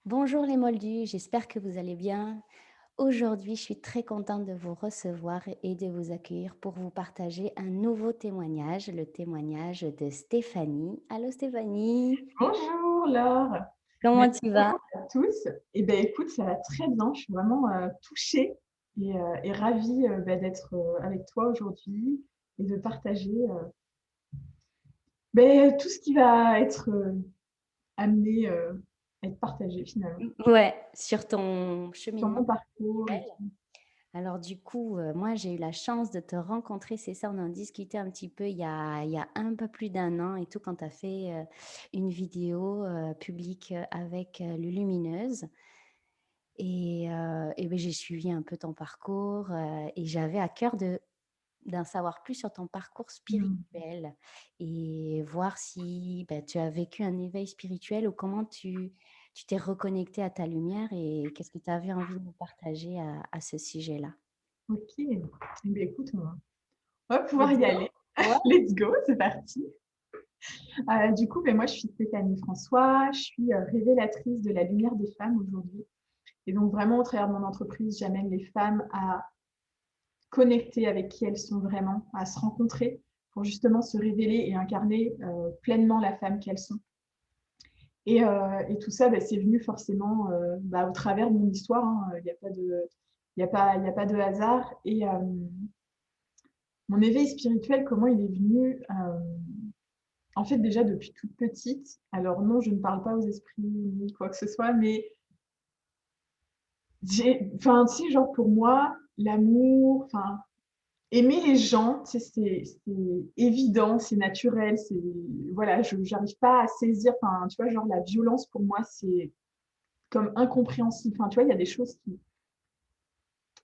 Bonjour les Moldus, j'espère que vous allez bien. Aujourd'hui, je suis très contente de vous recevoir et de vous accueillir pour vous partager un nouveau témoignage, le témoignage de Stéphanie. Allô Stéphanie, Bonjour Laure, comment merci, tu vas? bonjour à tous. Eh bien écoute, ça va très bien, je suis vraiment touchée et ravie d'être avec toi aujourd'hui et de partager tout ce qui va être amené à être partagé finalement Ouais, sur ton sur cheminement mon parcours et spirituel. tout. Alors du coup, moi j'ai eu la chance de te rencontrer, c'est ça, on en discutait un petit peu il y a un peu plus d'un an et tout quand tu as fait une vidéo publique avec Lulumineuse. Et beh, j'ai suivi un peu ton parcours, et j'avais à cœur d'en savoir plus sur ton parcours Mm. spirituel et voir si, bah, tu as vécu un éveil spirituel ou comment tu t'es reconnecté à ta lumière et qu'est-ce que tu avais envie de nous partager à ce sujet-là? Ok, eh bien écoute, on va pouvoir Let's y go? aller. Ouais. Let's go, c'est parti. Du coup, moi je suis Stéphanie François, je suis révélatrice de la lumière des femmes aujourd'hui. Et donc vraiment, au travers de mon entreprise, j'amène les femmes à connecter avec qui elles sont vraiment, à se rencontrer pour justement se révéler et incarner pleinement la femme qu'elles sont. Et tout ça, c'est venu forcément au travers de mon histoire. Il n'y a pas de, il y a pas de hasard. Et mon éveil spirituel, comment il est venu en fait, déjà depuis toute petite. Alors non, je ne parle pas aux esprits ni quoi que ce soit, mais enfin, tu sais, genre pour moi, l'amour, enfin, aimer les gens, tu sais, c'est évident, c'est naturel, c'est voilà, je j'arrive pas à saisir, enfin, tu vois, genre la violence pour moi, c'est comme incompréhensible. Enfin, tu vois, il y a des choses que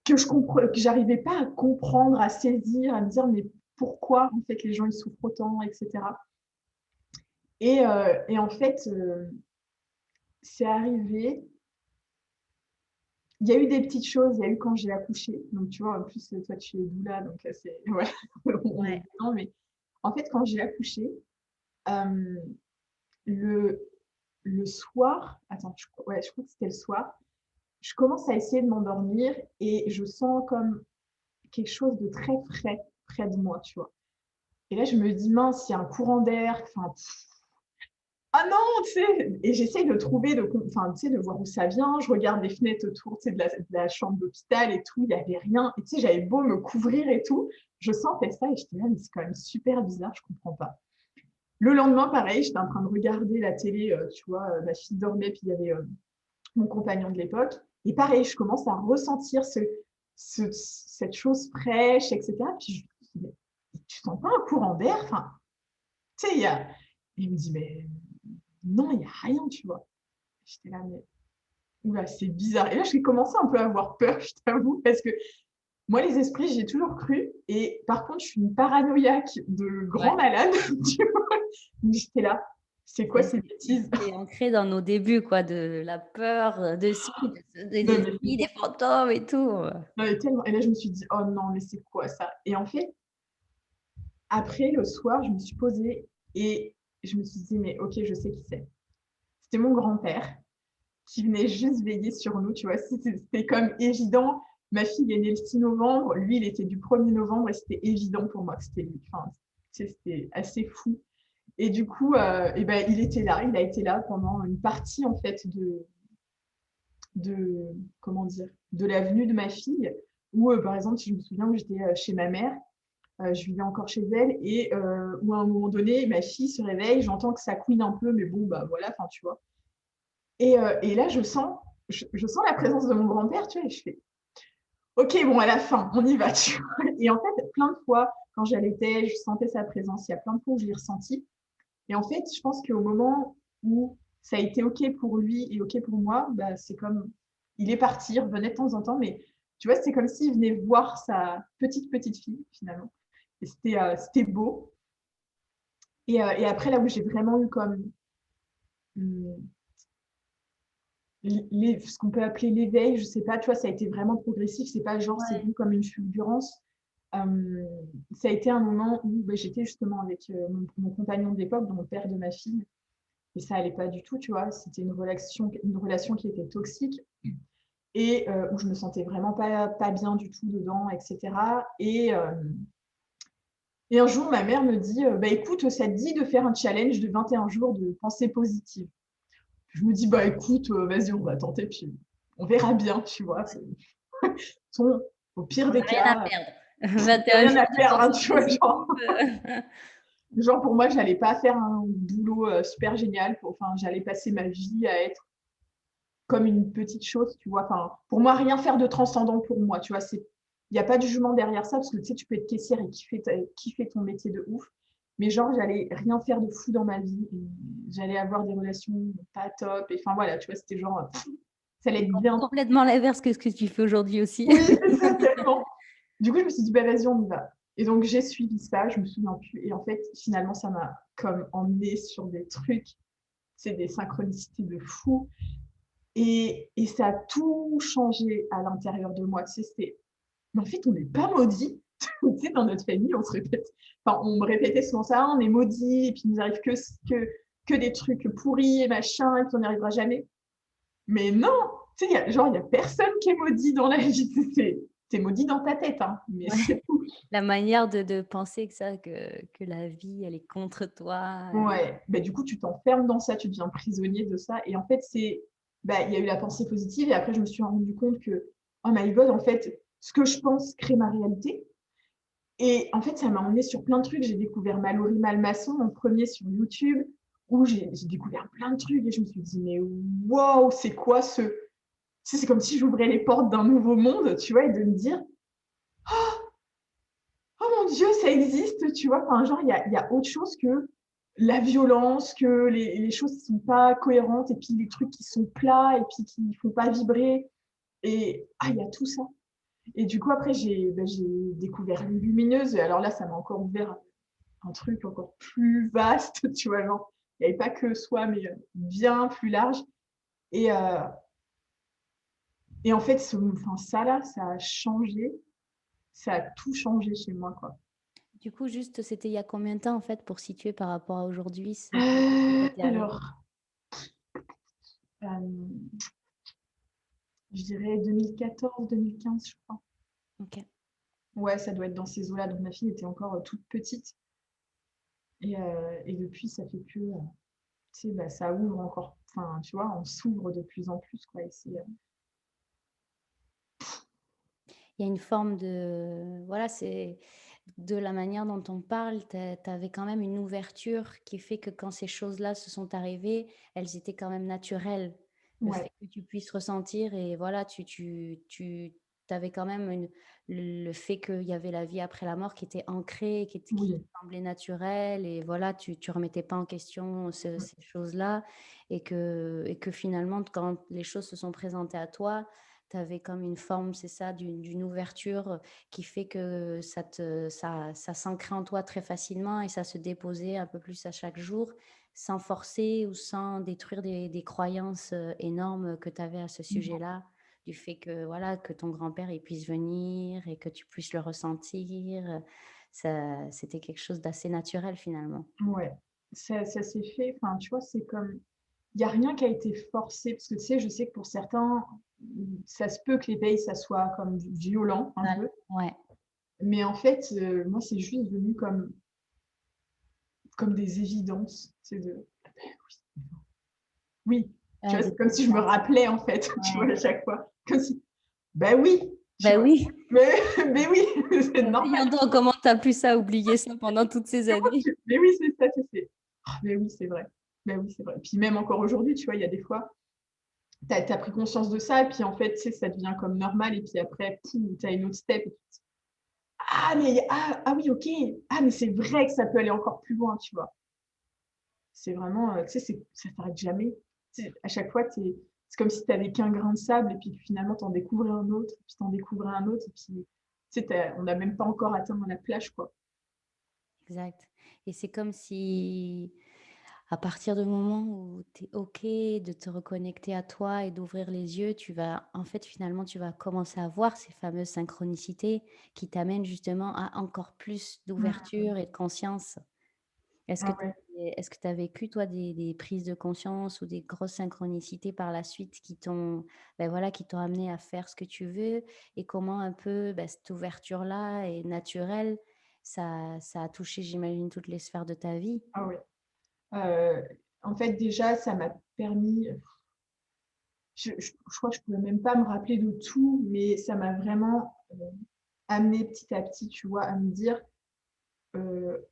que j'arrivais pas à comprendre, à saisir, à me dire mais pourquoi en fait les gens ils souffrent autant, etc. Et en fait, c'est arrivé. Il y a eu des petites choses, il y a eu quand j'ai accouché. Donc, tu vois, en plus, toi, tu es doula, donc c'est. Voilà, on est Ouais. dedans. Mais en fait, quand j'ai accouché, euh, le, le soir, attends, ouais, je crois que c'était le soir, je commence à essayer de m'endormir et je sens comme quelque chose de très frais près de moi, tu vois. Et là, je me dis, mince, il y a un courant d'air, enfin, ah non, tu sais, et j'essaye de trouver, enfin, tu sais, de voir où ça vient. Je regarde les fenêtres autour, tu sais, de la chambre d'hôpital et tout, il n'y avait rien. Et tu sais, j'avais beau me couvrir et tout, je sentais ça et j'étais là, mais c'est quand même super bizarre, je comprends pas. Le lendemain, pareil, j'étais en train de regarder la télé, tu vois, ma fille dormait, puis il y avait mon compagnon de l'époque. Et pareil, je commence à ressentir cette chose fraîche, etc. Puis je me dis, mais tu sens pas un courant d'air? Enfin, tu sais, il me dit, mais non, il n'y a rien, tu vois. J'étais là, mais oula, c'est bizarre. Et là, j'ai commencé un peu à avoir peur, je t'avoue, parce que moi, les esprits, j'y ai toujours cru. Et par contre, je suis une paranoïaque de grand Ouais. malade, tu vois. Donc, j'étais là, c'est quoi C'est ces bêtises? c'est ancré dans nos débuts quoi, de la peur, des Non, mais esprits, des fantômes et tout. non, mais tellement. Et là, je me suis dit, oh non, mais c'est quoi ça? Et en fait, après, le soir, je me suis posée et je me suis dit, mais ok, je sais qui c'est. C'était mon grand-père qui venait juste veiller sur nous, tu vois. C'était comme évident. Ma fille est née le 6 novembre, lui, il était du 1er novembre et c'était évident pour moi que c'était lui. Enfin, c'était assez fou. Et du coup, il était là, il a été là pendant une partie en fait de comment dire, de la venue de ma fille. Où, par exemple, si je me souviens où j'étais chez ma mère, je vivais encore chez elle et où à un moment donné, ma fille se réveille, j'entends que ça couine un peu, mais bon, bah voilà, enfin, tu vois. Et là, je sens la présence de mon grand-père, tu vois, et je fais, ok, bon, à la fin, on y va, tu vois. Et en fait, plein de fois, quand j'allaitais, je sentais sa présence. Il y a plein de fois où je l'ai ressenti. Et en fait, je pense qu'au moment où ça a été ok pour lui et ok pour moi, bah, c'est comme, il est parti, il revenait de temps en temps, mais tu vois, c'est comme s'il venait voir sa petite fille, finalement. Et c'était beau. Et après, là où j'ai vraiment eu comme hum, ce qu'on peut appeler l'éveil, je sais pas, tu vois, ça a été vraiment progressif, c'est pas genre c'est Ouais. venu comme une fulgurance. Euh, Ça a été un moment où j'étais justement avec mon compagnon de l'époque, donc le père de ma fille, et ça allait pas du tout, tu vois? C'était une relation qui était toxique et où je me sentais vraiment pas bien du tout dedans et cetera et un jour, ma mère me dit, «Bah, écoute, ça te dit de faire un challenge de 21 jours de pensée positive?» Je me dis: «Bah, écoute, vas-y, on va tenter, puis on verra bien», tu vois? C'est son au pire On des n'a rien à cas, perdre. j'ai 21 rien jours à de perdre, hein, pensée tu vois? Genre positive. genre pour moi, j'allais pas faire un boulot, super génial, enfin, j'allais passer ma vie à être comme une petite chose, tu vois? Enfin, pour moi, rien faire de transcendant pour moi, tu vois? Il y a pas de jugement derrière ça parce que, tu sais, tu peux être caissière et kiffer ton métier de ouf, mais genre, j'allais rien faire de fou dans ma vie et j'allais avoir des relations pas top et enfin, voilà, tu vois? C'était genre, ça allait être bien. Complètement l'inverse que ce que tu fais aujourd'hui aussi. Oui, c'est ça, tellement. Du coup, je me suis dit: «Bah, vas-y, on y va» et donc j'ai suivi ça, je me souviens plus et en fait, finalement, ça m'a comme emmenée sur des trucs, c'est des synchronicités de fou et ça a tout changé à l'intérieur de moi. Tu sais, c'était mais en fait, on n'est pas maudits. Tu sais, dans notre famille, on se répète enfin, on me répétait souvent ça: «Ah, on est maudits et puis il nous arrive que des trucs pourris et machin et puis on n'y arrivera jamais». Mais non! Tu sais, il y a personne qui est maudit dans la vie. Tu maudit dans ta tête, hein, mais c'est Ouais, tout. la manière de penser que la vie, elle est contre toi. Ouais, bah, du coup, tu t'enfermes dans ça, tu deviens prisonnier de ça et en fait, bah, il y a eu la pensée positive et après je me suis rendu compte que, oh my God, en fait, ce que je pense crée ma réalité et en fait, ça m'a emmenée sur plein de trucs. J'ai découvert Mallory Malmaçon en premier sur YouTube où j'ai découvert plein de trucs et je me suis dit: «Mais waouh, c'est quoi ce» tu sais, c'est comme si j'ouvrais les portes d'un nouveau monde, tu vois? Et de me dire: «Oh mon Dieu, ça existe», tu vois? Enfin, genre, il y a autre chose que la violence, que les choses qui sont pas cohérentes et puis les trucs qui sont plats et puis qui font pas vibrer et il y a tout ça et du coup, après, j'ai découvert Lumineuse et alors là, ça m'a encore ouvert un truc encore plus vaste, tu vois? Genre, il y avait pas que soi, mais bien plus large et heu et en fait, enfin, ça là, ça a changé, ça a tout changé chez moi, quoi. Du coup, juste, c'était il y a combien de temps, en fait, pour situer par rapport à aujourd'hui, ce ça t'est arrivé? Alors, hem je dirais 2014-2015, je crois. OK. Ouais, ça doit être dans ces eaux-là. Donc ma fille était encore, toute petite et depuis ça fait que, tu sais, bah, ça ouvre encore enfin, tu vois, on s'ouvre de plus en plus, quoi et Il y a une forme de voilà, c'est de la manière dont on parle, tu avais quand même une ouverture qui fait que quand ces choses-là se sont arrivées, elles étaient quand même naturelles. Le ouais, fait que tu puisses ressentir et voilà, tu avais quand même le fait qu'il y avait la vie après la mort qui était ancrée, qui te oui. semblait naturelle et voilà, tu remettais pas en question Mmh. ces choses-là et que finalement, quand les choses se sont présentées à toi, tu avais comme une forme, c'est ça, d'une ouverture, qui fait que ça s'ancrait en toi très facilement et ça se déposait un peu plus à chaque jour, sans forcer ou sans détruire des croyances, énormes que tu avais à ce Non. sujet-là. Du fait que, voilà, que ton grand-père, il puisse venir et que tu puisses le ressentir, ça c'était quelque chose d'assez naturel finalement. Ouais. Ça s'est fait enfin, tu vois, c'est comme il y a rien qui a été forcé parce que, tu sais, je sais que pour certains, ça se peut que l'éveil, ça soit comme violent un Voilà. peu, Ouais. mais en fait, moi, c'est juste venu comme des évidences, tu sais, de: «Ah beh, oui». Oui, tu Ouais, vois? de C'est comme si je me rappelais, en fait, tu vois, ouais. à chaque fois. Comme si bah oui, tu Bah vois? oui, Mais mais oui, c'est normal. voyons donc comment tu as pu ça, oublier ça pendant toutes ces Comment années. tu mais oui, c'est ça, c'est mais oui, c'est vrai. Mais oui, c'est vrai. Puis même encore aujourd'hui, tu vois, il y a des fois, tu as pris conscience de ça et puis en fait, tu sais, ça devient comme normal et puis après, poum, tu as une autre step et tu te dis: «Ah mais ah oui, OK. Ah mais c'est vrai que ça peut aller encore plus loin», tu vois? C'est vraiment, tu sais, ça s'arrête jamais. Tu sais, à chaque fois, c'est comme si tu avais qu'un grain de sable et puis que finalement tu en découvrais un autre, puis tu en découvrais un autre et puis, tu sais, on n'a même pas encore atteint la plage, quoi. Exact et c'est comme si, à partir du moment où tu es OK de te reconnecter à toi et d'ouvrir les yeux, tu vas en fait, finalement, tu vas commencer à voir ces fameuses synchronicités qui t'amènent justement à encore plus Mmh. d'ouverture et de conscience. Est-ce que Ah tu ouais. est-ce que tu as vécu, toi, des prises de conscience ou des grosses synchronicités par la suite qui t'ont, voilà, qui t'ont amené à faire ce que tu veux? Et comment un peu, cette ouverture-là est naturelle, ça a touché, j'imagine, toutes les sphères de ta vie? Ah ouais. Heu, En fait, déjà, ça m'a permis, je crois que je pourrais même pas me rappeler de tout, mais ça m'a vraiment, amené petit à petit, tu vois, à me dire,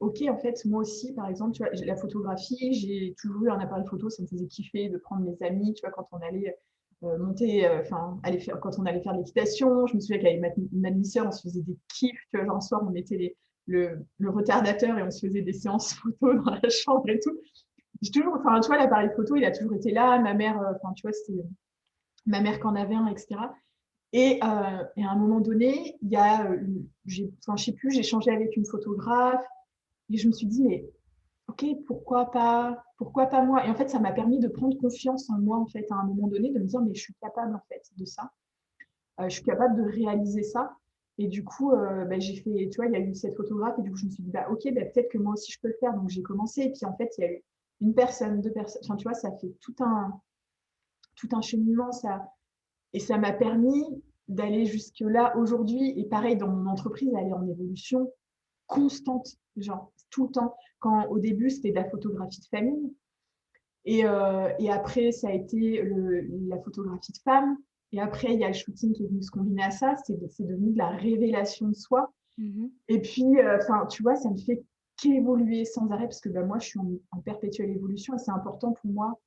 OK, en fait, moi aussi, par exemple, tu vois, j'ai la photographie, j'ai toujours eu un appareil photo, ça me faisait kiffer de prendre mes amis, tu vois, quand on allait, monter, enfin, aller faire quand on allait faire de l'équitation. Je me souviens qu'avec ma demi-sœur, on se faisait des kiffs, tu vois, genre, un soir, on mettait le retardateur et on se faisait des séances photo dans la chambre et tout. J'ai toujours enfin, tu vois, l'appareil photo, il a toujours été là. Ma mère, enfin, tu vois, c'était ma mère qui en avait un et cetera. Et à un moment donné, il y a, j'ai enfin, je sais plus, j'ai échangé avec une photographe et je me suis dit: «Mais OK, pourquoi pas moi?» Et en fait, ça m'a permis de prendre confiance en moi, en fait, à un moment donné, de me dire: «Mais je suis capable, en fait, de ça. Je suis capable de réaliser ça». Et du coup, j'ai fait tu vois, il y a eu cette photographe et du coup, je me suis dit: «Bah, OK, bah, peut-être que moi aussi je peux le faire». Donc j'ai commencé et puis, en fait, il y a eu une personne, 2 personnes, enfin, tu vois, ça fait tout un cheminement, ça. Et ça m'a permis d'aller jusque-là aujourd'hui. Et pareil, dans mon entreprise, elle est en évolution constante, genre tout le temps. Quand au début, c'était de la photographie de famille, et après, ça a été la photographie de femme. Et après, il y a le shooting qui est venu se combiner à ça. C'est devenu de la révélation de soi. Mmh. Et puis, enfin, tu vois, ça ne fait qu'évoluer sans arrêt parce que bah, moi, je suis en perpétuelle évolution et c'est important pour moi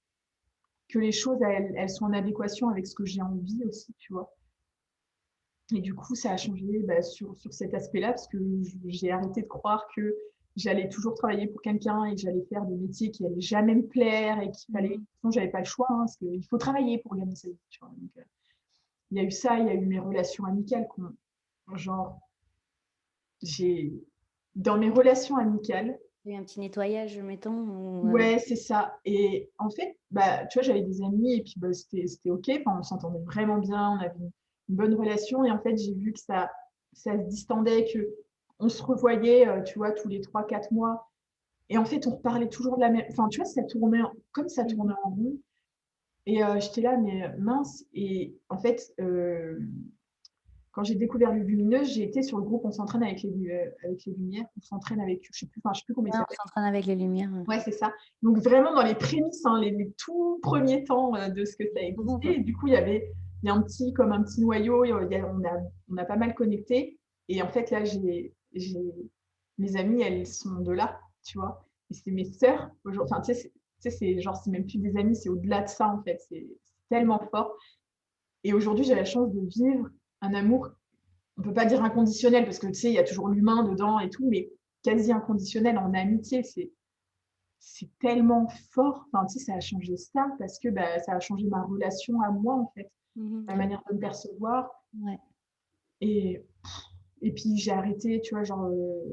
que les choses, elles soient en adéquation avec ce que j'ai envie aussi, tu vois. Et du coup, ça a changé bah, sur cet aspect-là, parce que j'ai arrêté de croire que j'allais toujours travailler pour quelqu'un et que j'allais faire des métiers qui allaient jamais me plaire et qu'il fallait. De Mmh. toute façon, j'avais pas le choix, hein, parce qu'il faut travailler pour gagner sa vie. Tu vois. Donc, il y a eu ça, il y a eu mes relations amicales. Genre, j'ai dans mes relations amicales, Il y a eu un petit nettoyage, mettons, ou, ouais, c'est ça. Et en fait, bah, tu vois, j'avais des amis et puis bah, c'était OK. Enfin, on s'entendait vraiment bien, on avait une bonne relation. Et en fait, j'ai vu que ça se distendait, que on se revoyait, tu vois, tous les 3 4 mois. Et en fait, on reparlait toujours de la même. Enfin, tu vois, comme ça mmh. tournait en rond. Et j'étais là, mais mince. Et en fait, quand j'ai découvert Lumineuse, j'ai été sur le groupe On s'entraîne avec les lumières. On s'entraîne avec, je sais plus comment il Ouais, on s'appelle. s'entraîne avec les lumières, ouais. Ouais, c'est ça. Donc vraiment dans les prémices, hein, les tout premiers temps, de ce que ça existait. Et du coup, il y a un petit noyau, il y a on a pas mal connecté. Et en fait, là, j'ai mes amies, elles sont de là, tu vois? Et c'est mes sœurs aujourd'hui, enfin, c'est genre, c'est même plus des amies, c'est au-delà de ça, en fait. C'est tellement fort. Et aujourd'hui, j'ai la chance de vivre un amour, on peut pas dire inconditionnel parce que, tu sais, il y a toujours l'humain dedans et tout, mais quasi inconditionnel en amitié. C'est tellement fort. Enfin, tu sais, ça a changé ça parce que bah, ça a changé ma relation à moi, en fait, Mmh. ma manière de me percevoir. Ouais. Et, et puis, j'ai arrêté, tu vois, genre,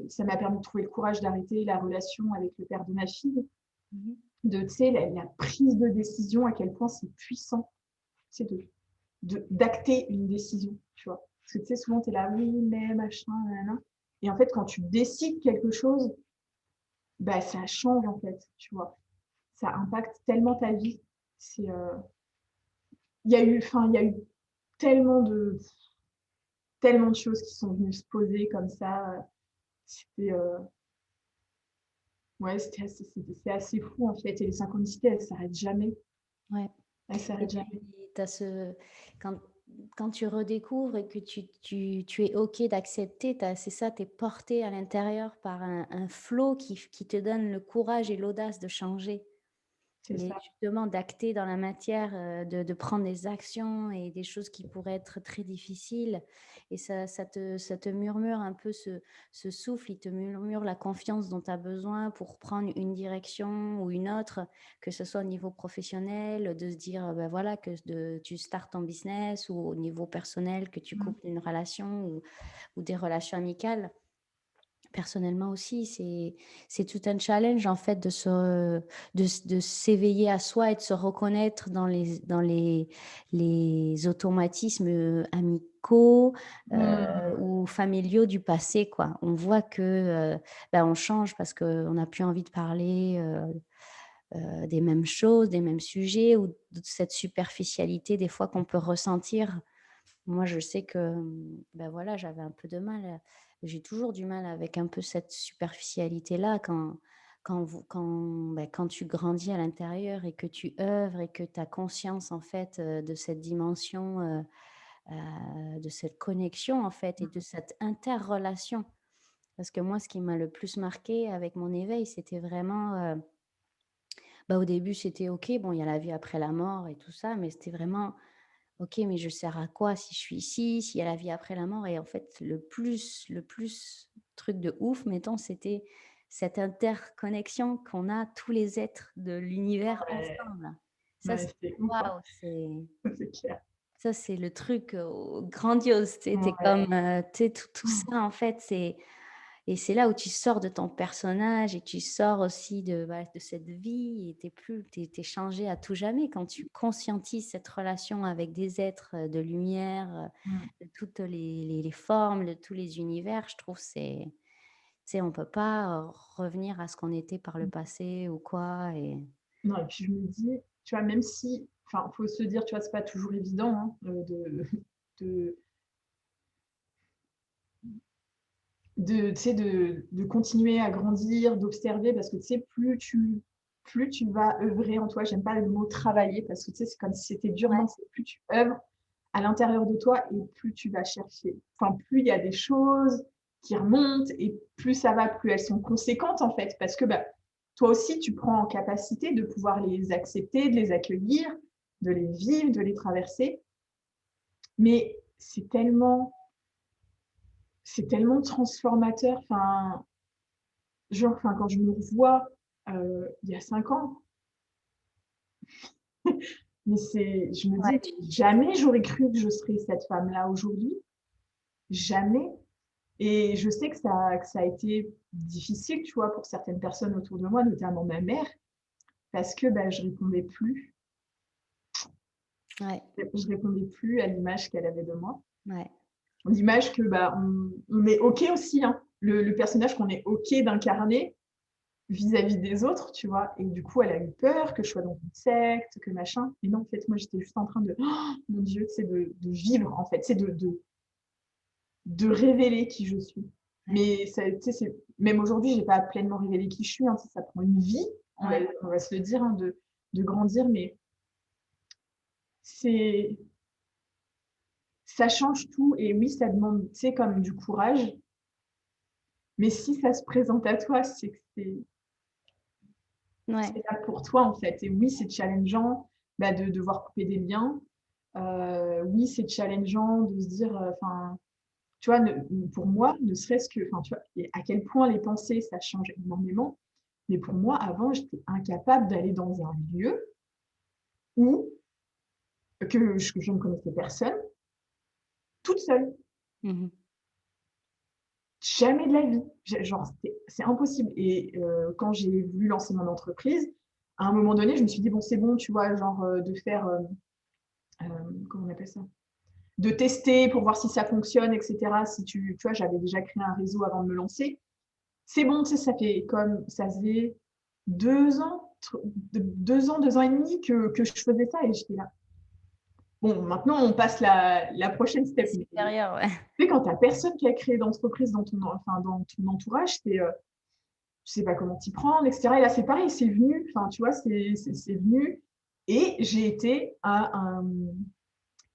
ça m'a permis de trouver le courage d'arrêter la relation avec le père de ma fille, Mmh. de, tu sais, la prise de décision, à quel point c'est puissant, tu sais, d'acter une décision, tu vois. Parce que, tu sais, souvent, tu es là, oui, mais machin, nanana. Et en fait, quand tu décides quelque chose, bah, ça change, en fait, tu vois. Ça impacte tellement ta vie. C'est, il y a eu tellement de, tellement de choses qui sont venues se poser comme ça. C'était, ouais, c'est assez fou en fait. Et les synchronicités, elles s'arrêtent jamais. Ouais. Elles Et s'arrêtent puis, jamais. tu as ce quand quand tu redécouvres et que tu es OK d'accepter, c'est ça, tu es porté à l'intérieur par un flow qui te donne le courage et l'audace de changer. C'est Et ça. justement d'acter dans la matière, de prendre des actions et des choses qui pourraient être très difficiles, et ça te murmure un peu ce souffle, il te murmure la confiance dont tu as besoin pour prendre une direction ou une autre, que ce soit au niveau professionnel, de se dire, voilà, tu startes ton business, ou au niveau personnel, que tu Mmh. couples une relation ou des relations amicales. Personnellement aussi, c'est tout un challenge en fait de s'éveiller à soi et de se reconnaître dans les automatismes, amicaux, Mmh. ou familiaux du passé, quoi. On voit que, on change parce qu'on n'a plus envie de parler, des mêmes choses, des mêmes sujets ou de cette superficialité des fois qu'on peut ressentir. Moi, je sais que, voilà, j'avais un peu de mal, j'ai toujours du mal avec un peu cette superficialité-là quand tu grandis à l'intérieur et que tu œuvres et que tu as conscience, en fait, de cette dimension, de cette connexion, en fait, et de cette interrelation. Parce que moi, ce qui m'a le plus marqué avec mon éveil, c'était vraiment, au début, c'était OK, bon, il y a la vie après la mort et tout ça, mais c'était vraiment OK, mais je sers à quoi si je suis ici? S'il y a la vie après la mort? Et en fait, le plus truc de ouf, mettons, c'était cette interconnexion qu'on a tous les êtres de l'univers Ouais, ensemble. Ça, ouais, c'est c'est ouf, hein. waouh, C'est clair. c'est le truc, grandiose. Tu sais, Ouais. tu sais, tout ça, en fait, c'est là où tu sors de ton personnage et tu sors aussi de cette vie et tu es changé à tout jamais quand tu conscientises cette relation avec des êtres, de lumière, Mmh. de toutes les formes, de tous les univers. Je trouve c'est tu sais, on peut pas, revenir à ce qu'on était par le passé ou quoi et Non et puis je me dis, tu vois, même si enfin, faut se dire, tu vois, c'est pas toujours évident, hein, de tu sais, de continuer à grandir, d'observer parce que, tu sais, plus tu vas œuvrer en toi, j'aime pas le mot travailler parce que, tu sais, c'est comme si c'était dur, non, ouais, c'est plus tu œuvres à l'intérieur de toi et plus tu vas chercher. Enfin, plus il y a des choses qui remontent et plus ça va, plus elles sont conséquentes, en fait, parce que, bah, toi aussi, tu prends en capacité de pouvoir les accepter, de les accueillir, de les vivre, de les traverser. Mais c'est tellement transformateur. Enfin, genre, enfin, quand je me revois il y a 5 ans, mais je me ouais, dis, jamais j'aurais cru que je serais cette femme-là aujourd'hui. Jamais. Et je sais que ça a été difficile, tu vois, pour certaines personnes autour de moi, notamment ma mère, parce que bah, ouais, je répondais plus à l'image qu'elle avait de moi. ouais, L'image que bah, on est OK aussi, hein. Le personnage qu'on est OK d'incarner, vis-à-vis des autres, tu vois? Et du coup, elle a eu peur que je sois dans une secte, que machin. Et non, en fait, moi, j'étais juste en train de, oh, mon Dieu, c'est de vivre, en fait, c'est de révéler qui je suis. ouais, Mais ça, tu sais, même aujourd'hui, j'ai pas pleinement révélé qui je suis, hein, ça prend une vie, on va, ouais. on va se le dire, hein, de grandir, mais c'est, ça change tout. Et oui, ça demande, tu sais, comme du courage. Mais si ça se présente à toi, c'est que Ouais. c'est là pour toi, en fait. Et oui, c'est challengeant bah, de devoir couper des liens. Oui, c'est challengeant de se dire, enfin, tu vois, pour moi, ne serait-ce que, enfin, tu vois, et à quel point les pensées, ça change énormément. Mais pour moi, avant, j'étais incapable d'aller dans un lieu où que je ne connaissais personne, toute seule. Mmh. Jamais de la vie. Genre, c'est impossible. Et quand j'ai voulu lancer mon entreprise, à un moment donné, je me suis dit, bon, c'est bon, tu vois, genre de faire, comment on appelle ça? De tester pour voir si ça fonctionne, etc. Si tu vois, j'avais déjà créé un réseau avant de me lancer. C'est bon, tu sais, ça faisait 2 ans, 2 ans, 2 ans et demi que je faisais ça et j'étais là. Bon, maintenant, on passe la prochaine C'est step. Mais tu supérieur, ouais. sais, quand tu n'as personne qui a créé d'entreprise enfin, dans ton entourage, tu sais pas comment t'y prendre, etc. Et là, c'est pareil, c'est venu, enfin, tu vois, c'est venu. Et j'ai été à un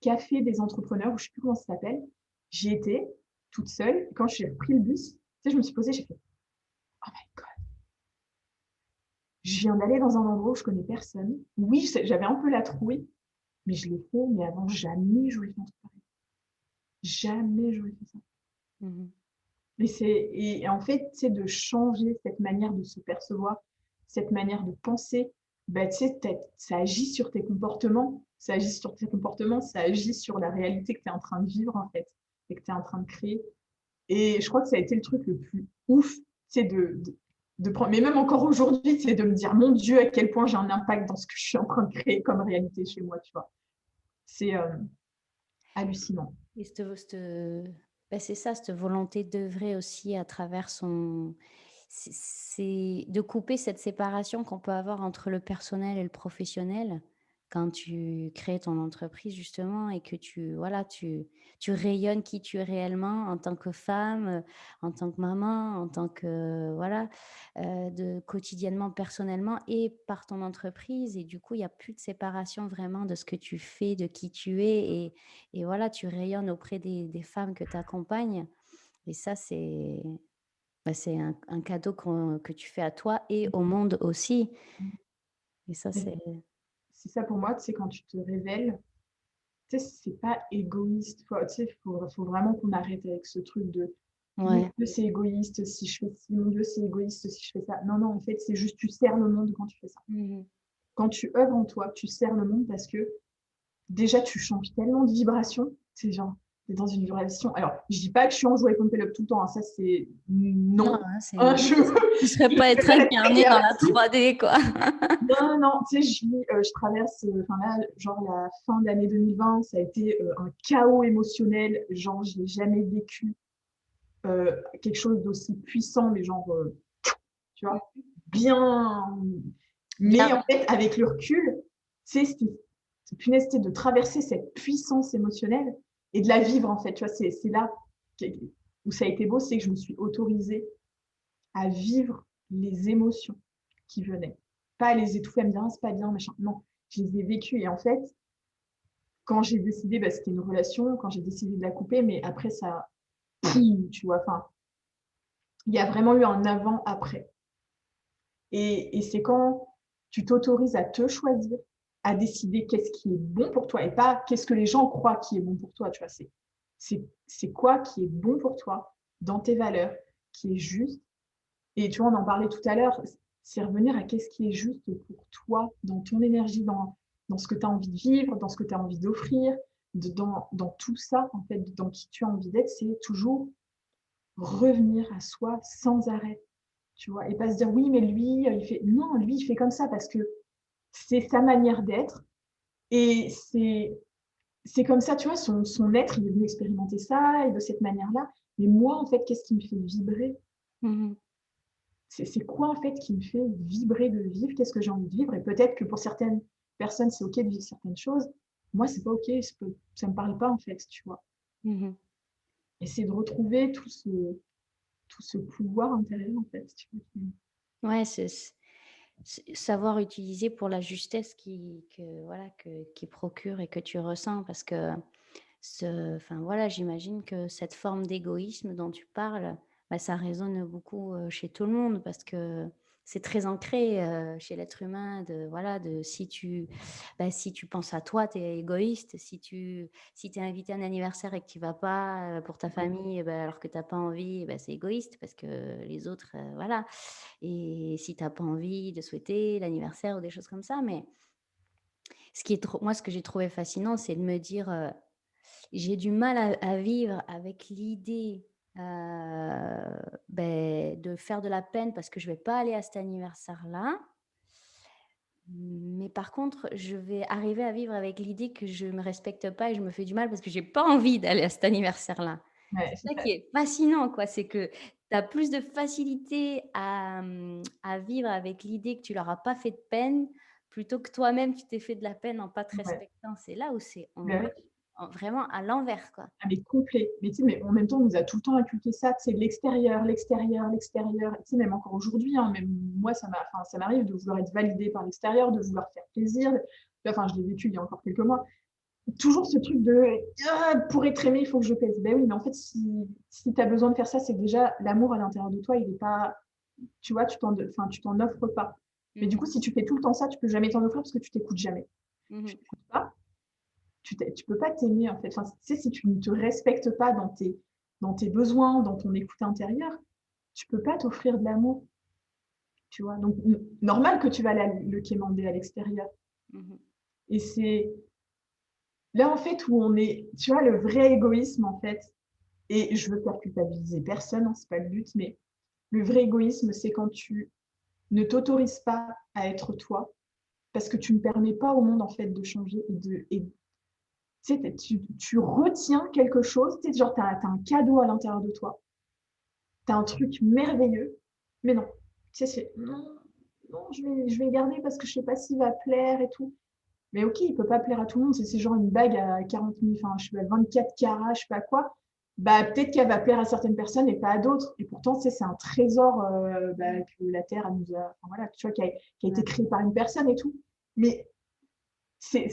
café des entrepreneurs, ou je sais plus comment ça s'appelle. J'y étais toute seule. Quand j'ai repris le bus, tu sais, je me suis posée, j'ai fait, oh my God, je viens d'aller dans un endroit où je connais personne. Oui, j'avais un peu la trouille, mais je l'ai fait, mais avant, jamais j'aurais fait un truc pareil. Jamais j'aurais fait ça. Mmh. Et en fait, c'est de changer cette manière de se percevoir, cette manière de penser. Bah, tu sais, ça agit sur tes comportements, ça agit sur tes comportements, ça agit sur la réalité que tu es en train de vivre, en fait, et que tu es en train de créer. Et je crois que ça a été le truc le plus ouf, c'est de prendre, mais même encore aujourd'hui, c'est de me dire, mon Dieu, à quel point j'ai un impact dans ce que je suis en train de créer comme réalité chez moi, tu vois. C'est hallucinant. Et c'est ça, cette volonté d'œuvrer aussi à travers son c'est de couper cette séparation qu'on peut avoir entre le personnel et le professionnel, quand tu crées ton entreprise justement et que voilà, tu rayonnes qui tu es réellement en tant que femme, en tant que maman, en tant que voilà, de quotidiennement, personnellement et par ton entreprise et du coup, il y a plus de séparation vraiment de ce que tu fais, de qui tu es et voilà, tu rayonnes auprès des femmes que tu accompagnes et ça, c'est un cadeau que tu fais à toi et au monde aussi et ça, Mais c'est c'est ça pour moi, tu sais, quand tu te révèles, tu sais, c'est pas égoïste. Tu sais, faut vraiment qu'on arrête avec ce truc de mon ouais. Dieu, c'est égoïste si je fais ci, mon Dieu, c'est égoïste si je fais ça. Non, non, en fait, c'est juste tu sers le monde quand tu fais ça. Mmh. Quand tu œuvres en toi, tu sers le monde parce que déjà, tu changes tellement de vibrations. C'est genre, tu es dans une vibration. Alors, je dis pas que je suis en joie et pompée up tout le temps. Hein, ça, c'est Non, non. hein, Hein, tu serais je pas être préfère être très incarné claire dans la là-dessus. 3D quoi. Non, non, non, tu sais, je traverse, enfin là, genre la fin d'année 2020, ça a été un chaos émotionnel. Genre, je n'ai jamais vécu quelque chose d'aussi puissant, mais genre, tu vois, bien. Mais Bien en fait, avec le recul, tu sais, c'est punaise, de traverser cette puissance émotionnelle et de la vivre, en fait. Tu vois, c'est là où ça a été beau, c'est que je me suis autorisée à vivre les émotions qui venaient. Pas à les étouffer, à me dire, ah, c'est pas bien, machin. Non, je les ai vécues. Et en fait, quand j'ai décidé, bah, c'était une relation, quand j'ai décidé de la couper, mais après, ça, tu vois, enfin, il y a vraiment eu un avant-après. Et c'est quand tu t'autorises à te choisir, à décider qu'est-ce qui est bon pour toi et pas qu'est-ce que les gens croient qui est bon pour toi. Tu vois, c'est quoi qui est bon pour toi dans tes valeurs, qui est juste. Et tu vois, on en parlait tout à l'heure, c'est revenir à qu'est-ce qui est juste pour toi, dans ton énergie, dans ce que tu as envie de vivre, dans ce que tu as envie d'offrir, dans tout ça, en fait, dans qui tu as envie d'être, c'est toujours revenir à soi sans arrêt, tu vois, et pas se dire oui, mais lui, il fait non, lui, il fait comme ça parce que c'est sa manière d'être et c'est comme ça, tu vois, son être, il est venu expérimenter ça et de cette manière-là. Mais moi, en fait, qu'est-ce qui me fait vibrer? Mmh. C'est quoi, en fait, qui me fait vibrer de vivre? Qu'est-ce que j'ai envie de vivre? Et peut-être que pour certaines personnes, c'est OK de vivre certaines choses. Moi, c'est pas OK, ça me parle pas, en fait, tu vois. Mmh. Et c'est de retrouver tout ce pouvoir intérieur, en fait, tu vois. Ouais, savoir utiliser pour la justesse voilà, qui procure et que tu ressens parce que enfin voilà, j'imagine que cette forme d'égoïsme dont tu parles, bah, ça résonne beaucoup, chez tout le monde parce que c'est très ancré, chez l'être humain de voilà, si tu penses à toi, tu es égoïste. Si tu es invité à un anniversaire et que tu vas pas, pour ta famille, et bah, alors que tu as pas envie, bah, c'est égoïste parce que les autres, voilà et si tu as pas envie de souhaiter l'anniversaire ou des choses comme ça mais ce que j'ai trouvé fascinant, c'est de me dire, j'ai du mal à vivre avec l'idée, de faire de la peine parce que je vais pas aller à cet anniversaire-là. Mais par contre, je vais arriver à vivre avec l'idée que je me respecte pas et je me fais du mal parce que j'ai pas envie d'aller à cet anniversaire-là. Ouais, C'est c'est ça ça. qui est fascinant, quoi. C'est que tu as plus de facilité à vivre avec l'idée que tu leur as pas fait de peine, plutôt que toi-même tu t'es fait de la peine en pas te Ouais. respectant. C'est là où Bah ouais. vraiment à l'envers, quoi. Ah mais complet. Mais tu sais, mais en même temps, on nous a tout le temps inculqué ça, tu sais, l'extérieur, l'extérieur, l'extérieur. Tu sais, même encore aujourd'hui, hein, même moi, enfin, ça m'arrive de vouloir être validée par l'extérieur, de vouloir faire plaisir. Enfin, je l'ai vécu il y a encore quelques mois. Toujours ce truc de pour être aimé, il faut que je pèse. Ben oui, mais en fait, si tu as besoin de faire ça, c'est que déjà l'amour à l'intérieur de toi, il est pas, tu vois, enfin, tu t'en offres pas. Mais du Mmh. coup, si tu fais tout le temps ça, tu peux jamais t'en offrir parce que tu t'écoutes jamais. Tu Mmh. t'écoutes pas, tu peux pas t'aimer en fait. Enfin, tu sais, si tu ne te respectes pas dans tes besoins, dans ton écoute intérieure, tu peux pas t'offrir de l'amour, tu vois. Donc, normal que tu vas le quémander à l'extérieur. Mmh. Et c'est là, en fait, où on est, tu vois, le vrai égoïsme, en fait, et je veux faire culpabiliser personne, hein, c'est pas le but, mais Le vrai égoïsme, c'est quand tu ne t'autorises pas à être toi, parce que tu ne permets pas au monde, en fait, de changer tu sais, tu retiens quelque chose, tu sais, genre, tu as un cadeau à l'intérieur de toi, tu as un truc merveilleux, mais non. Tu sais, c'est non, non, je vais le garder parce que je sais pas s'il va plaire et tout. Mais OK, il peut pas plaire à tout le monde. C'est genre une bague à 40 000, enfin, je sais pas, 24 carats, je sais pas quoi. Bah, peut-être qu'elle va plaire à certaines personnes et pas à d'autres. Et pourtant, tu sais, c'est un trésor bah, que la Terre elle nous a, enfin, voilà, tu vois, qui a été Ouais. créé par une personne et tout. Mais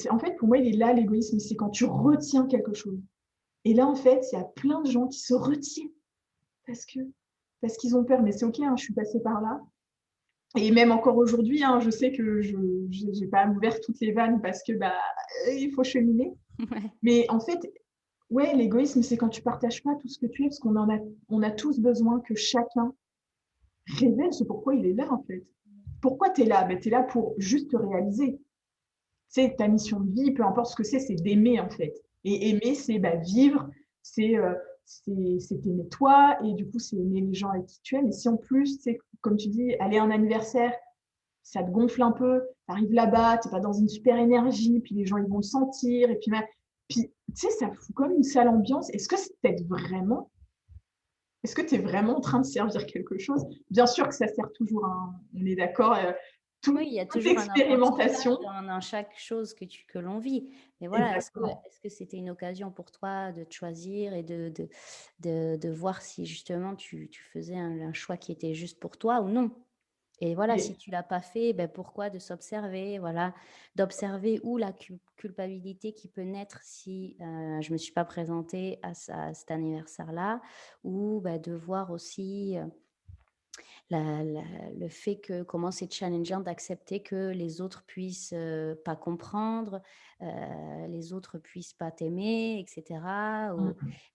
en fait, pour moi, il est là l'égoïsme, c'est quand tu retiens quelque chose. Et là, en fait, il y a plein de gens qui se retiennent parce que parce qu'ils ont peur. Mais c'est OK, hein, je suis passée par là. Et même encore aujourd'hui, hein, je sais que je n'ai pas ouvert toutes les vannes parce que bah, il faut cheminer. Ouais. Mais en fait, ouais, l'égoïsme, c'est quand tu partages pas tout ce que tu es, parce on a tous besoin que chacun révèle ce pourquoi il est là, en fait. Pourquoi tu es là? Ben, tu es là pour juste te réaliser. C'est ta mission de vie, peu importe ce que c'est d'aimer, en fait. Et aimer, c'est bah, vivre, c'est t'aimer toi, et du coup, c'est aimer les gens avec qui tu es. Mais si en plus, c'est comme tu dis, aller à un anniversaire, ça te gonfle un peu, tu arrives là-bas, tu n'es pas dans une super énergie, puis les gens, ils vont le sentir, et puis tu sais, ça fout comme une sale ambiance. Est-ce que c'est peut-être vraiment Est-ce que tu es vraiment en train de servir quelque chose? Bien sûr que ça sert toujours, hein, on est d'accord, Oui, il y a toute toujours un apprentissage expérimentation. dans chaque chose que l'on vit. Mais voilà, Exactement. est-ce que c'était une occasion pour toi de te choisir et de voir si justement tu faisais un choix qui était juste pour toi ou non? Et voilà, si Et, tu l'as pas fait, ben pourquoi de s'observer, voilà, d'observer où la culpabilité qui peut naître si je me suis pas présentée à cet anniversaire-là, ou ben, de voir aussi le fait que comment c'est challengeant d'accepter que les autres puissent pas comprendre, les autres puissent pas t'aimer, etc.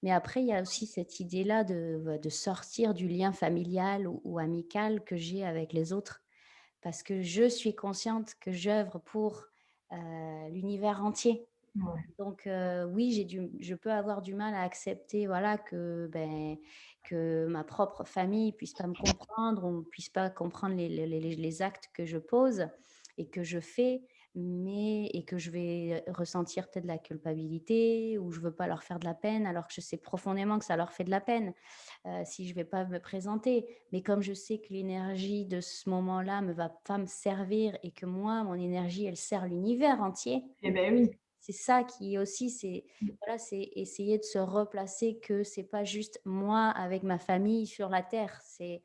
Mais après, il y a aussi cette idée-là de sortir du lien familial ou amical que j'ai avec les autres parce que je suis consciente que j'œuvre pour l'univers entier. ouais. Donc oui, je peux avoir du mal à accepter, voilà, que ma propre famille puisse pas me comprendre, on puisse pas comprendre les actes que je pose et que je fais, mais et que je vais ressentir peut-être de la culpabilité ou je veux pas leur faire de la peine alors que je sais profondément que ça leur fait de la peine, si je vais pas me présenter. Mais comme je sais que l'énergie de ce moment-là me va pas me servir et que moi, mon énergie, elle sert l'univers entier, Eh ben oui. c'est ça qui aussi, c'est voilà, c'est essayer de se replacer que c'est pas juste moi avec ma famille sur la terre, c'est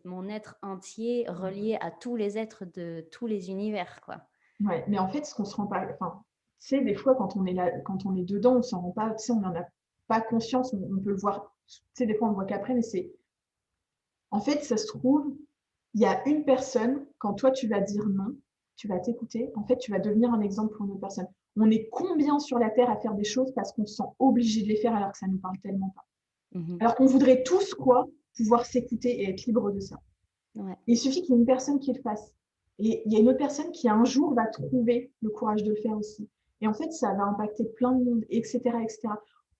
mon être entier relié à tous les êtres de tous les univers, quoi. Ouais. Mais en fait, ce qu'on se rend pas, enfin, tu sais, des fois, quand on est là, quand on est dedans, on s'en rend pas, tu sais, on n'en a pas conscience, on peut le voir, tu sais, des fois, on le voit qu'après, mais en fait, ça se trouve, il y a une personne, quand toi, tu vas dire non, tu vas t'écouter, en fait, tu vas devenir un exemple pour une autre personne. On est combien sur la Terre à faire des choses parce qu'on se sent obligé de les faire alors que ça ne nous parle tellement pas. Mmh. Alors qu'on voudrait tous, quoi, pouvoir s'écouter et être libre de ça. Ouais. Et il suffit qu'il y ait une personne qui le fasse. Et il y a une autre personne qui, un jour, va trouver le courage de le faire aussi. Et en fait, ça va impacter plein de monde, etc., etc.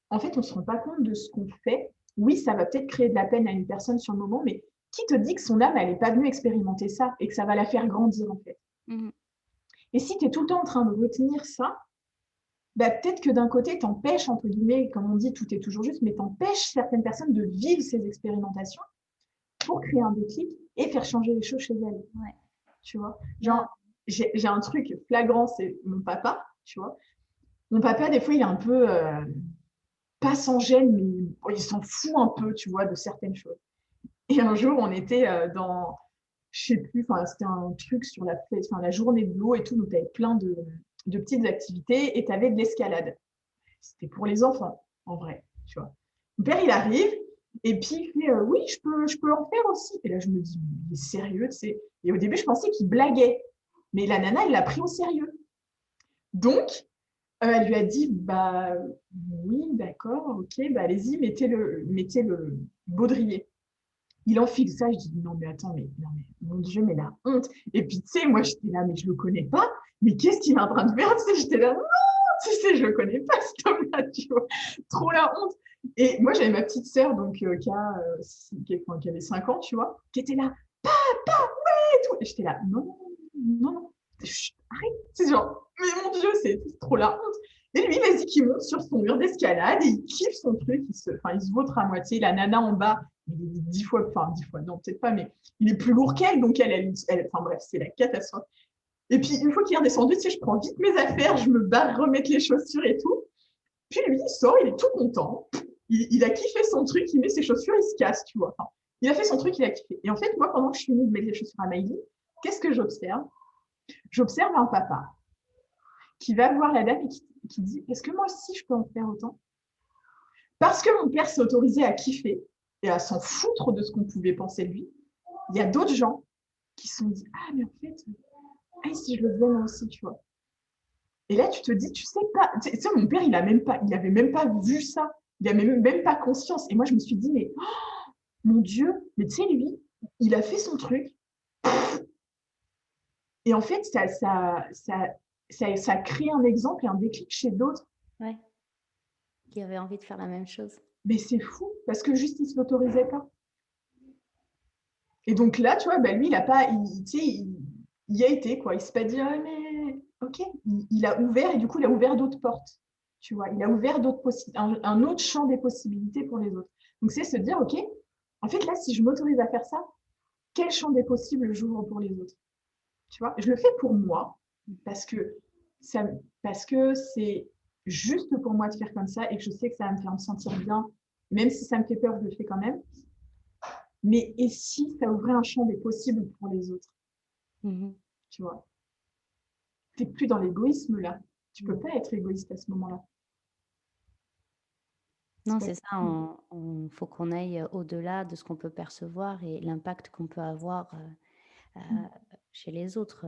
En fait, on ne se rend pas compte de ce qu'on fait. Oui, ça va peut-être créer de la peine à une personne sur le moment, mais qui te dit que son âme, elle n'est pas venue expérimenter ça et que ça va la faire grandir, en fait. Mmh. Et si tu es tout le temps en train de retenir ça, bah, peut-être que d'un côté, t'empêches, entre guillemets, comme on dit, tout est toujours juste, mais t'empêches certaines personnes de vivre ces expérimentations pour créer un déclic et faire changer les choses chez elles. Ouais. Tu vois, Non. genre, j'ai un truc flagrant, c'est mon papa, tu vois. Mon papa, des fois, il est un peu, pas sans gêne, mais bon, il s'en fout un peu, tu vois, de certaines choses. Et un jour, on était dans, je sais plus, enfin, c'était un truc sur la fête, enfin, la journée de l'eau et tout, donc tu avais plein de petites activités et tu avais de l'escalade. C'était pour les enfants, en vrai, tu vois. Mon père, il arrive et puis il fait oui, je peux en faire aussi. Et là, je me dis, mais il est sérieux, tu sais. Et au début, je pensais qu'il blaguait. Mais la nana, elle l'a pris au sérieux. Donc, elle lui a dit, bah oui, d'accord, ok, bah allez-y, mettez le baudrier. Il enfile ça, je dis, non, mais attends, non, mais mon Dieu, mais la honte. Et puis, tu sais, moi, j'étais là, mais je le connais pas. Mais qu'est-ce qu'il est en train de faire? Tu sais, j'étais là, non, tu sais, je le connais pas, cet homme-là, tu vois. Trop la honte. Et moi, j'avais ma petite sœur, donc, qui avait 5 ans, tu vois, qui était là, papa, ouais, et tout. Et j'étais là, non, non, non, chut, arrête. C'est genre, mais mon Dieu, c'est trop la honte. Et lui, vas-y, qui monte sur son mur d'escalade et il kiffe son truc. Il se vautre à moitié. La nana en bas, il est 10 fois, enfin 10 fois, non, peut-être pas, mais il est plus lourd qu'elle, donc enfin bref, c'est la catastrophe. Et puis, une fois qu'il est redescendu, tu sais, je prends vite mes affaires, je me barre remettre les chaussures et tout. Puis lui, il sort, il est tout content. Il a kiffé son truc, il met ses chaussures, il se casse, tu vois. Enfin, il a fait son truc, il a kiffé. Et en fait, moi, pendant que je finis de mettre les chaussures à Maïli, qu'est-ce que j'observe? J'observe un papa qui va voir la dame et qui dit, est-ce que moi aussi, je peux en faire autant? Parce que mon père s'est autorisé à kiffer et à s'en foutre de ce qu'on pouvait penser de lui, il y a d'autres gens qui se sont dit, ah, mais en fait, ah, si je le faisais moi aussi, tu vois. Et là, tu te dis, tu sais pas, tu sais, mon père, il avait même pas vu ça. Il n'avait même pas conscience. Et moi, je me suis dit, mais oh, mon Dieu, mais tu sais, lui, il a fait son truc. Et en fait, ça crée un exemple et un déclic chez d'autres. Ouais, qui avait envie de faire la même chose. Mais c'est fou, parce que juste, il ne se l'autorisait pas. Et donc là, tu vois, bah, lui, il a pas, tu sais, il y a été, quoi. Il s'est pas dit, ah, mais ok, il a ouvert, et du coup, il a ouvert d'autres portes. Tu vois, il a ouvert un autre champ des possibilités pour les autres. Donc, c'est se dire, ok, en fait, là, si je m'autorise à faire ça, quel champ des possibles j'ouvre pour les autres? Tu vois, je le fais pour moi, parce que ça, parce que c'est juste pour moi de faire comme ça, et que je sais que ça va me faire me sentir bien, même si ça me fait peur, je le fais quand même. Mais et si ça ouvrait un champ des possibles pour les autres, tu vois? Tu n'es plus dans l'égoïsme là. Tu peux pas être égoïste à ce moment-là. Non, C'est pas c'est ça, possible. on faut qu'on aille au-delà de ce qu'on peut percevoir et l'impact qu'on peut avoir, chez les autres,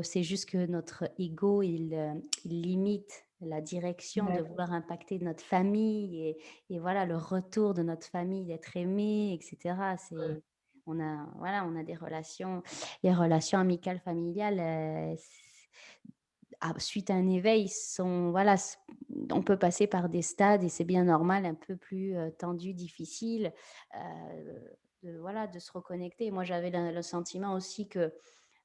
c'est juste que notre ego, il limite la direction de D'accord. vouloir impacter notre famille et voilà, le retour de notre famille, d'être aimé et cetera. On a des relations les relations amicales, familiales, suite à un éveil sont voilà, on peut passer par des stades et c'est bien normal, un peu plus, tendus, difficiles, de se reconnecter. Moi, j'avais le sentiment aussi que,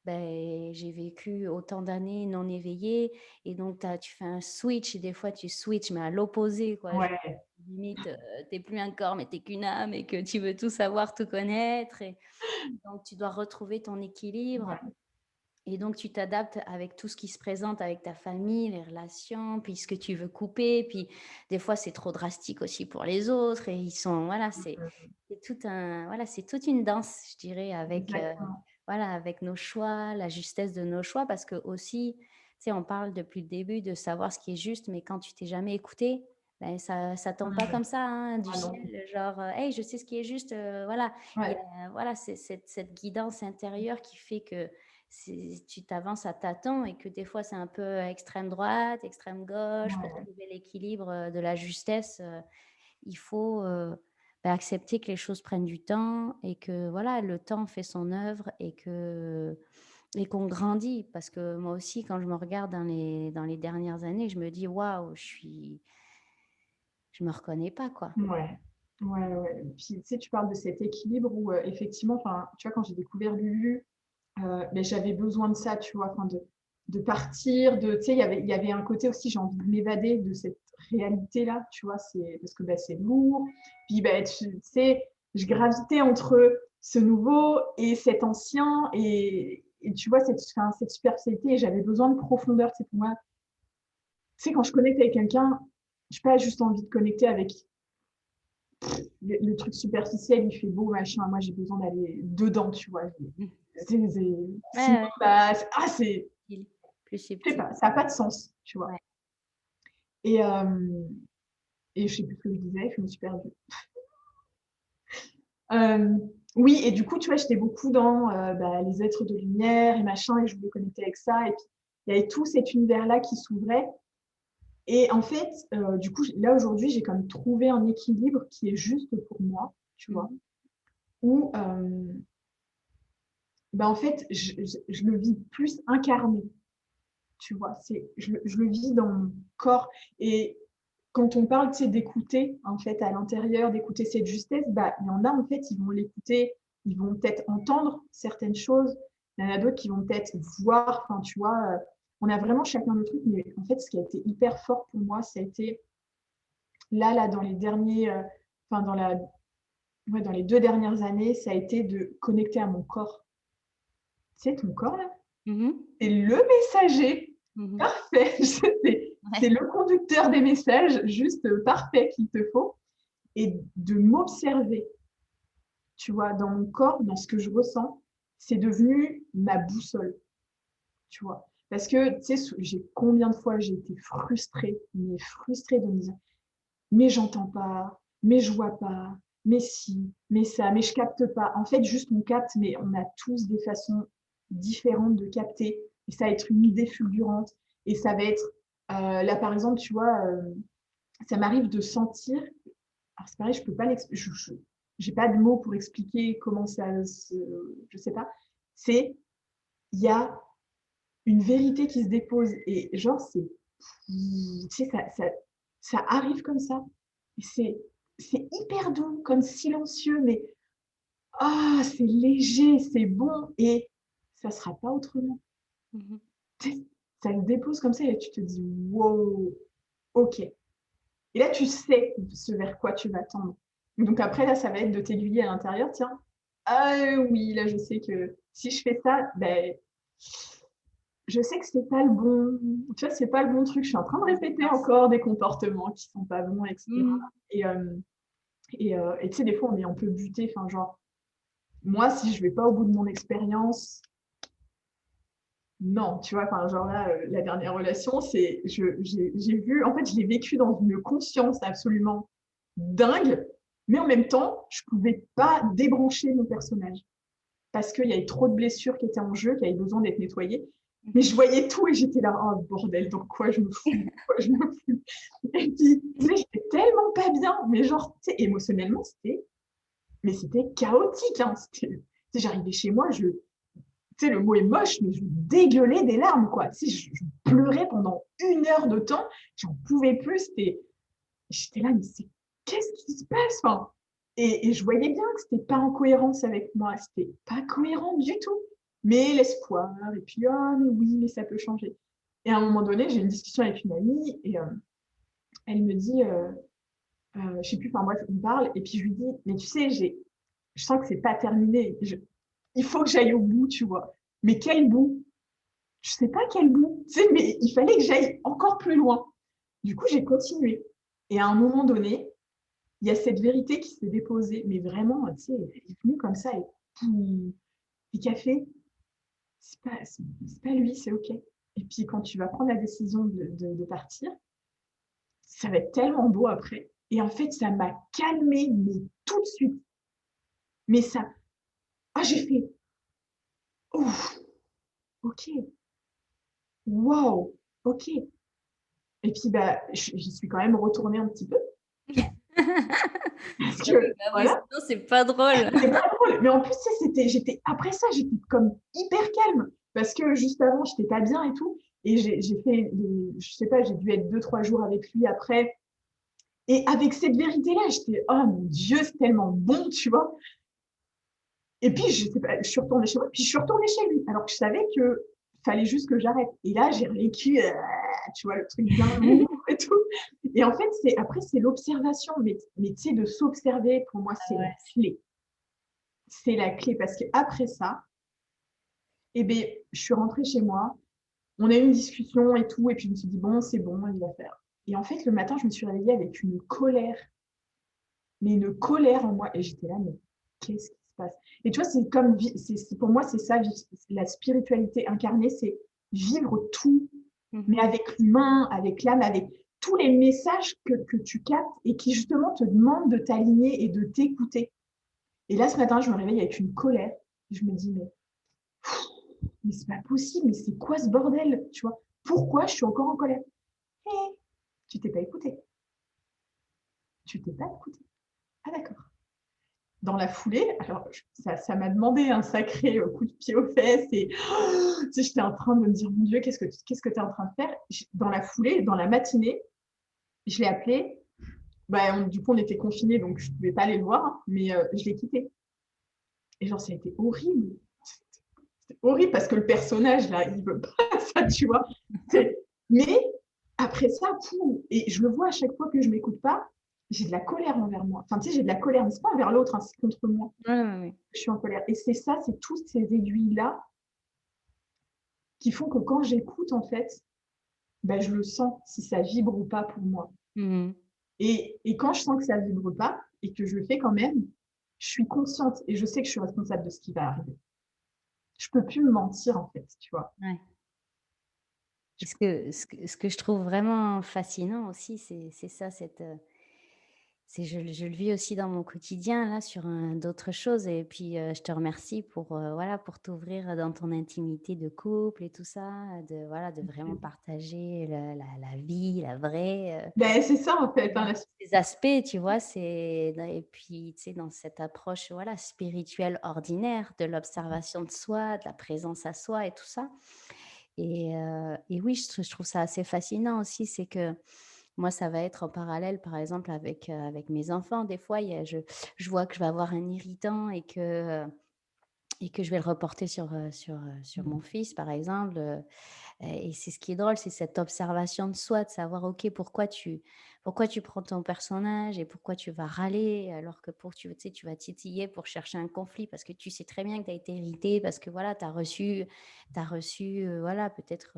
beh, j'ai vécu autant d'années non éveillée et donc tu fais un switch et des fois tu switches mais à l'opposé quoi, genre Ouais, limite, tu plus un corps mais tu qu'une âme et que tu veux tout savoir, tout connaître et donc tu dois retrouver ton équilibre ouais, et donc, tu t'adaptes avec tout ce qui se présente avec ta famille, les relations, puis ce que tu veux couper. Puis, des fois, c'est trop drastique aussi pour les autres. Et ils sont, voilà, c'est toute une danse, je dirais, avec, exactement. voilà, avec nos choix, la justesse de nos choix. Parce que aussi, tu sais, on parle depuis le début de savoir ce qui est juste, mais quand tu t'es jamais écouté, ben, ça tombe pas comme ça, hein, du Ah non. ciel, genre, hey, je sais ce qui est juste, voilà. Il y Ouais, a, voilà, c'est cette guidance intérieure qui fait que tu t'avances à tâtons et que des fois c'est un peu extrême droite, extrême gauche pour ouais, trouver l'équilibre de la justesse. Il faut accepter que les choses prennent du temps et que voilà, le temps fait son œuvre et qu'on grandit. Parce que moi aussi, quand je me regarde dans les dernières années, je me dis waouh, je me reconnais pas quoi. ouais. Ouais, ouais. Puis, tu sais, tu parles de cet équilibre où, effectivement, enfin, tu vois, quand j'ai découvert Lulu, mais j'avais besoin de ça, tu vois, enfin, de partir, tu sais, il y avait un côté aussi, j'ai envie de m'évader de cette réalité-là, tu vois, parce que bah, c'est lourd. Puis, bah, tu sais, je gravitais entre ce nouveau et cet ancien, et tu vois, cette superficialité, et j'avais besoin de profondeur, c'est pour moi. Tu sais, quand je connecte avec quelqu'un, je n'ai pas juste envie de connecter avec le truc superficiel, il fait beau, machin. Moi, j'ai besoin d'aller dedans, tu vois. Mm. Sinon, Ouais, bah, plus je sais subtil. pas, ça n'a pas de sens, tu vois. Ouais. Et, je sais plus ce que je disais, je me suis perdue. Euh, oui, et du coup, tu vois, j'étais beaucoup dans bah, les êtres de lumière et machin, et je voulais connecter avec ça. Et puis, il y avait tout cet univers-là qui s'ouvrait. Et en fait, du coup, là, aujourd'hui, j'ai quand même trouvé un équilibre qui est juste pour moi, tu vois, Mhm. où, bah, en fait, je le vis plus incarné, tu vois. Je le vis dans mon corps. Et quand on parle, tu sais, d'écouter, en fait, à l'intérieur, d'écouter cette justesse, bah, il y en a, en fait, ils vont l'écouter, ils vont peut-être entendre certaines choses. Il y en a d'autres qui vont peut-être voir, enfin, tu vois, on a vraiment chacun nos trucs, mais en fait, ce qui a été hyper fort pour moi, ça a été là, dans les derniers, enfin, ouais, dans les 2 dernières années, ça a été de connecter à mon corps. Tu sais, ton corps, là, Mmh. c'est le messager Mmh. parfait. C'est Ouais. le conducteur des messages, juste parfait qu'il te faut. Et de m'observer, tu vois, dans mon corps, dans ce que je ressens, c'est devenu ma boussole, tu vois. Parce que, tu sais, j'ai combien de fois j'ai été frustrée, mais frustrée de me dire, mais j'entends pas, mais je vois pas, mais si, mais ça, mais je capte pas. En fait, juste on capte, mais on a tous des façons différentes de capter. Et ça va être une idée fulgurante. Et ça va être, là par exemple, tu vois, ça m'arrive de sentir, alors c'est pareil, je peux pas l'expliquer, j'ai pas de mots pour expliquer comment ça se, je sais pas. C'est, il y a une vérité qui se dépose et genre c'est, tu sais, ça arrive comme ça. Et c'est hyper doux, comme silencieux, mais ah, c'est léger, c'est bon et ça sera pas autrement. Mmh. Tu sais, ça se dépose comme ça et tu te dis wow, ok. Et là, tu sais ce vers quoi tu vas tendre. Donc après, là, ça va être de t'aiguiller à l'intérieur. Tiens, ah oui, là, je sais que si je fais ça, ben, je sais que c'est pas le bon, tu vois, c'est pas le bon truc. Je suis en train de répéter encore des comportements qui sont pas bons, etc. Mmh. Et, et tu sais, des fois, on peut buter. Enfin, genre, moi, si je vais pas au bout de mon expérience, non, tu vois, enfin, genre là, la dernière relation, j'ai vu, en fait, je l'ai vécu dans une conscience absolument dingue, mais en même temps, je pouvais pas débrancher mon personnage parce qu'il y avait trop de blessures qui étaient en jeu, qui avaient besoin d'être nettoyées. Mais je voyais tout et j'étais là, oh bordel, dans quoi je me fous, quoi je me fous. Et puis, tu sais, j'étais tellement pas bien, mais genre, tu sais, émotionnellement, c'était chaotique, hein. Tu sais, j'arrivais chez moi, tu sais, le mot est moche, mais je dégueulais des larmes, quoi. Tu sais, je pleurais pendant 1 heure de temps, j'en pouvais plus. J'étais là, mais qu'est-ce qui se passe? Enfin, et je voyais bien que c'était pas en cohérence avec moi, c'était pas cohérent du tout. Mais l'espoir, et puis, ah, mais oui, mais ça peut changer. Et à un moment donné, j'ai une discussion avec une amie et elle me dit, je sais plus, enfin bref, on parle, et puis je lui dis, mais tu sais, je sens que c'est pas terminé. Il faut que j'aille au bout, tu vois. Mais quel bout? Je sais pas quel bout, tu sais, mais il fallait que j'aille encore plus loin. Du coup, j'ai continué. Et à un moment donné, il y a cette vérité qui s'est déposée, mais vraiment, tu sais, elle est venue comme ça et poum, et café, c'est pas lui, c'est OK. Et puis quand tu vas prendre la décision de partir, ça va être tellement beau après. Et en fait, ça m'a calmée, mais tout de suite. Mais ça, ah, j'ai fait, ouf, OK, waouh, OK. Et puis, bah, j'y suis quand même retournée un petit peu. Parce Ah oui, que, bah oui, voilà, sinon c'est pas drôle. c'est pas drôle. Mais en plus, tu sais, après ça, j'étais comme hyper calme. Parce que juste avant, j'étais pas bien et tout. Et j'ai fait, je sais pas, j'ai dû être 2, 3 jours avec lui après. Et avec cette vérité-là, j'étais, oh mon Dieu, c'est tellement bon, tu vois. Et puis, je sais pas, je suis retournée chez moi, puis je suis retournée chez lui. Alors que je savais que fallait juste que j'arrête. Et là, j'ai vécu, tu vois, le truc bien lourd et tout. Et en fait, après, c'est l'observation. Mais tu sais, de s'observer, pour moi, Ah c'est la ouais. clé. C'est la clé parce qu'après ça, eh ben, je suis rentrée chez moi, on a eu une discussion et tout, et puis je me suis dit, bon, c'est bon, il va faire. Et en fait, le matin, je me suis réveillée avec une colère, mais une colère en moi, et j'étais là, mais qu'est-ce qui se passe? Et tu vois, c'est comme, pour moi, c'est ça, la spiritualité incarnée, c'est vivre tout, mais Mmh. avec l'humain, avec l'âme, avec tous les messages que tu captes et qui justement te demandent de t'aligner et de t'écouter. Et là, ce matin, je me réveille avec une colère, et je me dis, mais c'est pas possible, mais c'est quoi ce bordel, tu vois? Pourquoi je suis encore en colère? Hé, tu t'es pas écouté. Tu t'es pas écouté. Ah d'accord. Dans la foulée, alors ça m'a demandé un sacré coup de pied aux fesses et tu sais, j'étais en train de me dire, mon Dieu, qu'est-ce que tu es en train de faire? Dans la foulée, dans la matinée, Je l'ai appelé. Du coup, on était confinés, donc je ne pouvais pas aller le voir, hein, mais je l'ai quitté. Et genre, ça a été horrible. C'était horrible parce que le personnage, là, il veut pas ça, tu vois. Mais après ça, et je le vois à chaque fois que je m'écoute pas, j'ai de la colère envers moi. Enfin, tu sais, j'ai de la colère, mais c'est pas envers l'autre, hein, c'est contre moi. Ouais, ouais, ouais. Je suis en colère. Et c'est ça, c'est toutes ces aiguilles-là qui font que quand j'écoute, en fait, ben, je le sens si ça vibre ou pas pour moi. Mhm. Et quand je sens que ça vibre pas et que je le fais quand même, je suis consciente et je sais que je suis responsable de ce qui va arriver. Je peux plus me mentir, en fait, tu vois. Ouais. Et ce que je trouve vraiment fascinant aussi, c'est ça, je le vis aussi dans mon quotidien là sur d'autres choses et puis, je te remercie pour, voilà, pour t'ouvrir dans ton intimité de couple et tout ça, de voilà, de vraiment partager la vie, la vraie, Ben, c'est ça, en fait, hein, ces aspects, tu vois? Et puis, tu sais, dans cette approche, voilà, spirituelle ordinaire de l'observation de soi, de la présence à soi et tout ça. Et oui, je trouve ça assez fascinant aussi, c'est que moi, ça va être en parallèle, par exemple, avec mes enfants. Des fois, je vois que je vais avoir un irritant et que je vais le reporter sur mon fils, par exemple, et c'est ce qui est drôle, c'est cette observation de soi, de savoir, OK, pourquoi tu prends ton personnage et pourquoi tu vas râler alors que tu sais, tu vas titiller pour chercher un conflit parce que tu sais très bien que tu as été irrité parce que voilà, tu as reçu, voilà, peut-être,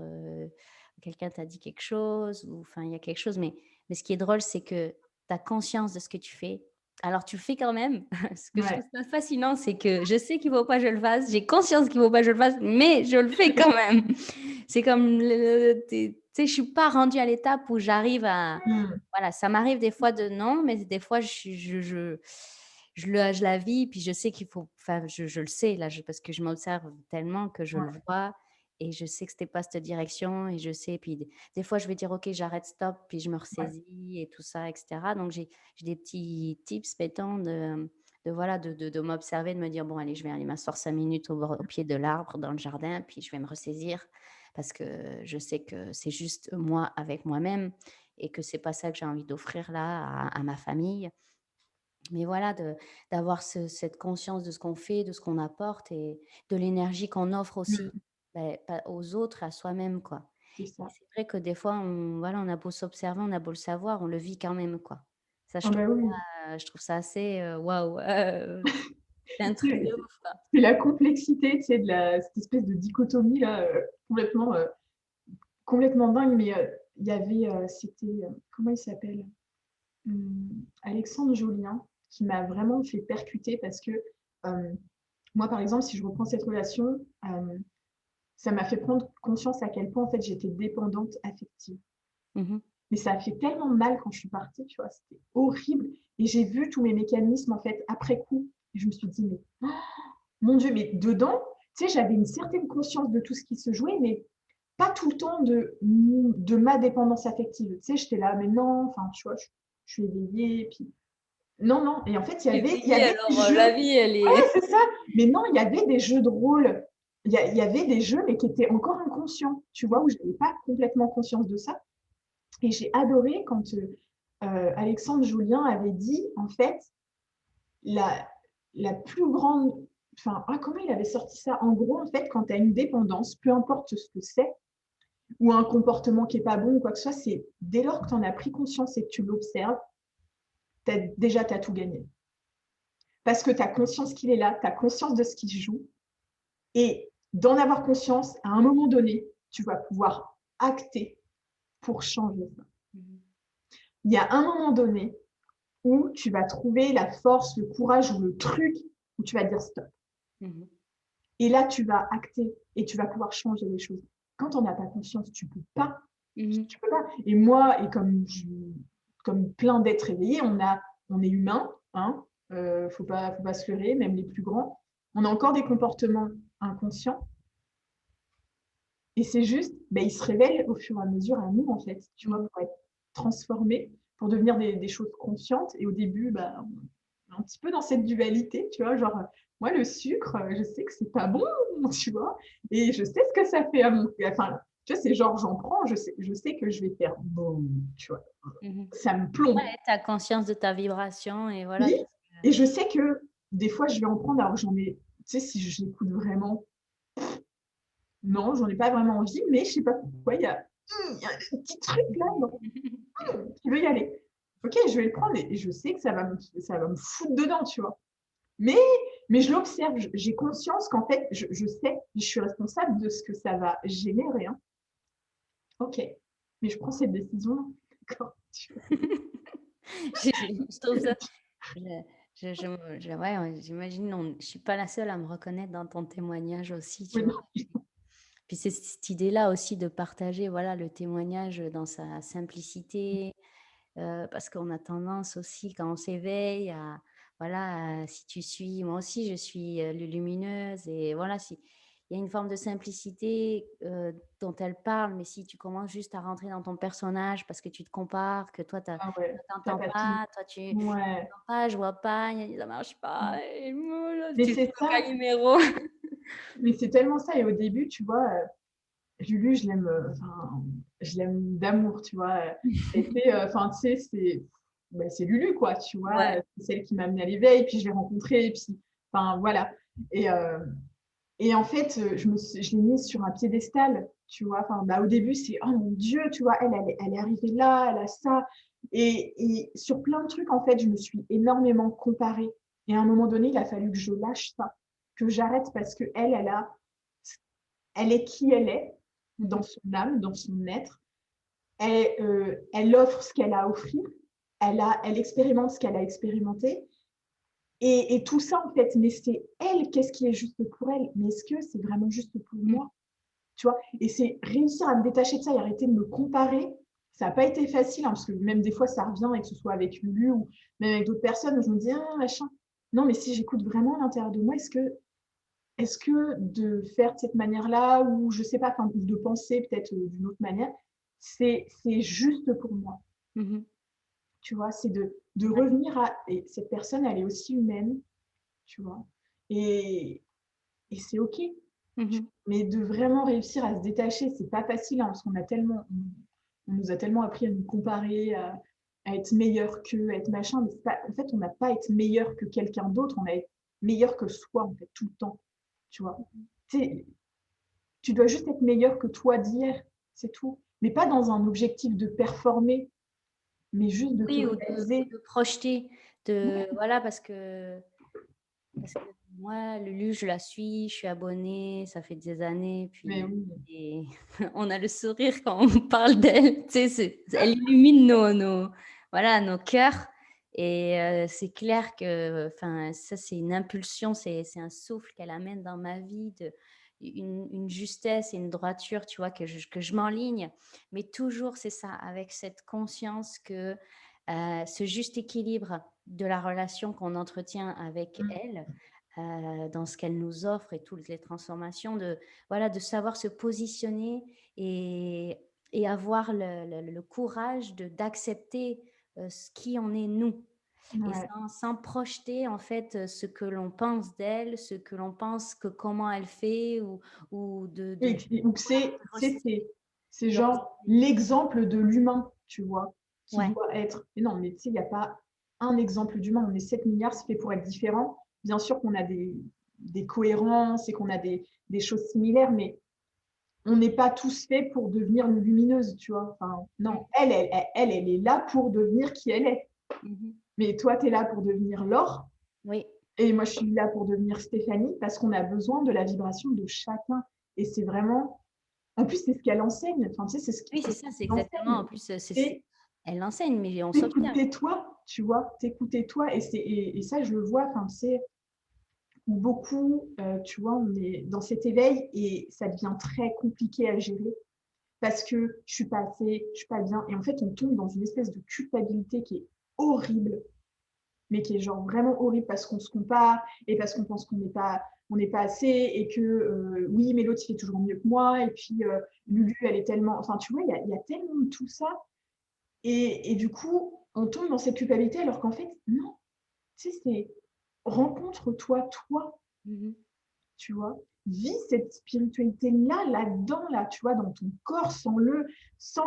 quelqu'un t'a dit quelque chose ou enfin, il y a quelque chose, mais ce qui est drôle, c'est que tu as conscience de ce que tu fais. Alors tu le fais quand même. Ce que je trouve ouais. ça fascinant, c'est que je sais qu'il ne faut pas que je le fasse, j'ai conscience qu'il ne faut pas que je le fasse, mais je le fais quand même. C'est comme tu sais, je suis pas rendue à l'étape où j'arrive à Mm. voilà, ça m'arrive des fois de non, mais des fois je la vis, puis je sais qu'il faut enfin, je le sais là, parce que je m'observe tellement que je le Ouais, vois et je sais que c'était pas cette direction et je sais puis des fois je vais dire: «OK, j'arrête, stop», puis je me ouais. ressaisis et tout ça et cetera. Donc j'ai des petits tips mettons de voilà, de m'observer, de me dire: «Bon allez, je vais aller m'asseoir 5 minutes au pied de l'arbre dans le jardin, puis je vais me ressaisir parce que je sais que c'est juste moi avec moi-même et que c'est pas ça que j'ai envie d'offrir là à ma famille. Mais voilà, d'avoir cette conscience de ce qu'on fait, de ce qu'on apporte et de l'énergie qu'on offre aussi, Mm. pas aux autres, à soi-même, quoi. C'est Et ça. c'est vrai que des fois, voilà, on a beau s'observer, on a beau le savoir, on le vit quand même, quoi. Ça, Ah bah oui. je trouve ça assez, waouh, c'est un truc C'est de ouf, quoi. c'est la complexité, tu sais, cette espèce de dichotomie là, complètement dingue. Mais il y avait, comment il s'appelle? Alexandre Jolien, qui m'a vraiment fait percuter parce que moi, par exemple, si je reprends cette relation, ça m'a fait prendre conscience à quel point en fait j'étais dépendante affective. Mmh. Mais ça a fait tellement mal quand je suis partie, tu vois, c'était horrible. Et j'ai vu tous mes mécanismes en fait après coup. Et je me suis dit, mais oh, mon Dieu, mais dedans, tu sais, j'avais une certaine conscience de tout ce qui se jouait, mais pas tout le temps de ma dépendance affective. Tu sais, j'étais là, mais non, enfin, tu vois, je suis éveillée, puis non, non. Et en fait, il y Éveillée, avait des alors, jeux. la vie, elle Ouais, est c'est ça. Mais non, il y avait des jeux de rôle. Il y avait des jeux, mais qui étaient encore inconscients, tu vois, où je n'avais pas complètement conscience de ça. Et j'ai adoré quand Alexandre Julien avait dit, en fait, la, la plus grande. Enfin, comment il avait sorti ça? En gros, en fait, quand tu as une dépendance, peu importe ce que c'est, ou un comportement qui n'est pas bon ou quoi que ce soit, c'est dès lors que tu en as pris conscience et que tu l'observes, déjà, tu as tout gagné. Parce que tu as conscience qu'il est là, tu as conscience de ce qu'il joue. Et d'en avoir conscience, à un moment donné, tu vas pouvoir acter pour changer ça. Mmh. Il y a un moment donné où tu vas trouver la force, le courage ou le truc où tu vas dire stop. Mmh. Et là, tu vas acter et tu vas pouvoir changer les choses. Quand on n'a pas conscience, tu peux pas. Mmh. Tu peux pas. Et moi, et comme plein d'êtres éveillés, on est humain, hein, faut pas se leurrer, même les plus grands. On a encore des comportements inconscients. Et c'est juste, ben, ils se révèlent au fur et à mesure à nous, en fait, tu vois, Mmh. pour être transformés, pour devenir des choses conscientes. Et au début, ben, on est un petit peu dans cette dualité, tu vois, genre, moi, le sucre, je sais que c'est pas bon, tu vois, et je sais ce que ça fait à mon, enfin, Tu vois, c'est genre, j'en prends, je sais que je vais faire boum, tu vois, Mmh. ça me plombe. Ouais, tu as conscience de ta vibration et voilà, Oui, parce et je sais que des fois, je vais en prendre alors que j'en ai, tu sais, si je l'écoute vraiment, non, j'en ai pas vraiment envie, mais je sais pas pourquoi, il y a un petit truc là, non, qui veut y aller. OK, je vais le prendre et je sais que ça va me foutre dedans, tu vois? Mais je l'observe, j'ai conscience qu'en fait, je sais, je suis responsable de ce que ça va générer, hein. OK, mais je prends cette décision-là, d'accord, tu vois? je trouve ça je ouais, j'imagine je suis pas la seule à me reconnaître dans ton témoignage aussi, Oui, tu vois? non, Puis c'est cette idée-là aussi de partager, voilà, le témoignage dans sa simplicité, parce qu'on a tendance aussi quand on s'éveille à voilà, si tu suis moi aussi je suis, lumineuse et voilà, si il y a une forme de simplicité, dont elle parle, mais si tu commences juste à rentrer dans ton personnage parce que tu te compares, que toi ah ouais, tu tu as entends pas tout. pas, toi tu Ouais, entends pas, je vois pas, gna gna, ça marche pas mmh. et Mais tu joues c'est le ça, Calimero. mais c'est tellement ça et au début, tu vois, Lulu, je l'aime, enfin, je l'aime d'amour, tu vois? Ça a été, enfin, tu sais, c'est Lulu, quoi, tu vois? Ouais. C'est celle qui m'a amenée à l'éveil, puis je l'ai rencontrée et puis enfin, voilà et en fait, je l'ai mise sur un piédestal, tu vois? Enfin, bah, au début, c'est: «Oh mon Dieu», tu vois? Elle est arrivée là, elle a ça et sur plein de trucs, en fait, je me suis énormément comparée et à un moment donné, il a fallu que je lâche ça, que j'arrête parce qu'elle, elle est qui elle est, Mmh dans mh. son âme, dans son être. Elle offre ce qu'elle a à offrir, elle expérimente ce qu'elle a expérimenté et tout ça, en fait, mais c'est elle, qu'est-ce qui est juste pour elle? Mais est-ce que c'est vraiment juste pour Mmh. moi? Tu vois? Et c'est réussir à me détacher de ça et arrêter de me comparer. Ça n'a pas été facile, hein, parce que même des fois, ça revient et que ce soit avec Lulu ou même avec d'autres personnes où je me dis: «Ah machin». Non, mais si j'écoute vraiment à l'intérieur de moi, est-ce que de faire de cette manière-là ou je sais pas, enfin, ou de penser peut-être, d'une autre manière, c'est juste pour moi? Mmh. Tu vois? C'est de Ouais. revenir à et cette personne, elle est aussi humaine, tu vois? Et c'est OK. Mmh mh. Mais de vraiment réussir à se détacher, c'est pas facile, hein, parce qu'on a tellement on nous a tellement appris à nous comparer, à être meilleur qu'eux, à être machin, mais c'est pas en fait, on n'a pas à être meilleur que quelqu'un d'autre, on a à être meilleur que soi, en fait, tout le temps, tu vois? Tu sais, tu dois juste être meilleur que toi d'hier, c'est tout. Mais pas dans un objectif de performer, mais juste de te Oui, ou réaliser. de projeter, de voilà, parce que moi, Lulu, je la suis, je suis abonnée, ça fait des années, Mais puis oui, et on a le sourire quand on parle d'elle, tu sais, elle illumine nos voilà, nos cœurs et c'est clair que enfin, ça, c'est une impulsion, c'est un souffle qu'elle amène dans ma vie de une justesse et une droiture, tu vois, que je m'enligne, mais toujours, c'est ça, avec cette conscience que, ce juste équilibre de la relation qu'on entretient avec mmh, elle, dans ce qu'elle nous offre et toutes les transformations de voilà, de savoir se positionner et avoir le courage d'accepter, ce qui on est nous et ouais. sans projeter en fait, ce que l'on pense d'elle, ce que l'on pense que comment elle fait ou de Et ou que c'est de tu sais, rejeter c'est de genre rejeter. l'exemple de l'humain, tu vois? Qui Ouais. doit être mais non, mais tu sais, il y a pas un exemple d'humain, on est 7 milliards, c'est fait pour être différents. Bien sûr qu'on a des cohérences et qu'on a des choses similaires, mais on n'est pas tous faits pour devenir lumineuse, tu vois? Enfin, Mmh. non, elle est là pour devenir qui elle est. Mmh. Mais toi, tu es là pour devenir Laure Oui. et moi, je suis là pour devenir Stéphanie parce qu'on a besoin de la vibration de chacun et c'est vraiment en plus, c'est ce qu'elle enseigne. Enfin, tu sais, Oui, c'est c'est ce ça, c'est qu'elle exactement. En enseigne. plus, c'est C'est elle enseigne, mais on s'observe. t'écouter toi, tu vois? T'écouter toi et ça, je le vois, enfin, tu sais, où beaucoup, tu vois, on est dans cet éveil et ça devient très compliqué à gérer parce que je suis pas bien et en fait, on tombe dans une espèce de culpabilité qui est horrible, mais qui est genre vraiment horrible parce qu'on se compare et parce qu'on pense qu'on n'est pas assez et que, oui, mais l'autre, il fait toujours mieux que moi et puis, Mmh. Lulu, elle est tellement enfin, tu vois, il y a tellement de tout ça et du coup, on tombe dans cette culpabilité alors qu'en fait, non, tu sais, c'est rencontre-toi, toi, Mmh mh. tu vois? vis cette spiritualité-là, là-dedans, là, tu vois, dans ton corps, sens-le, sens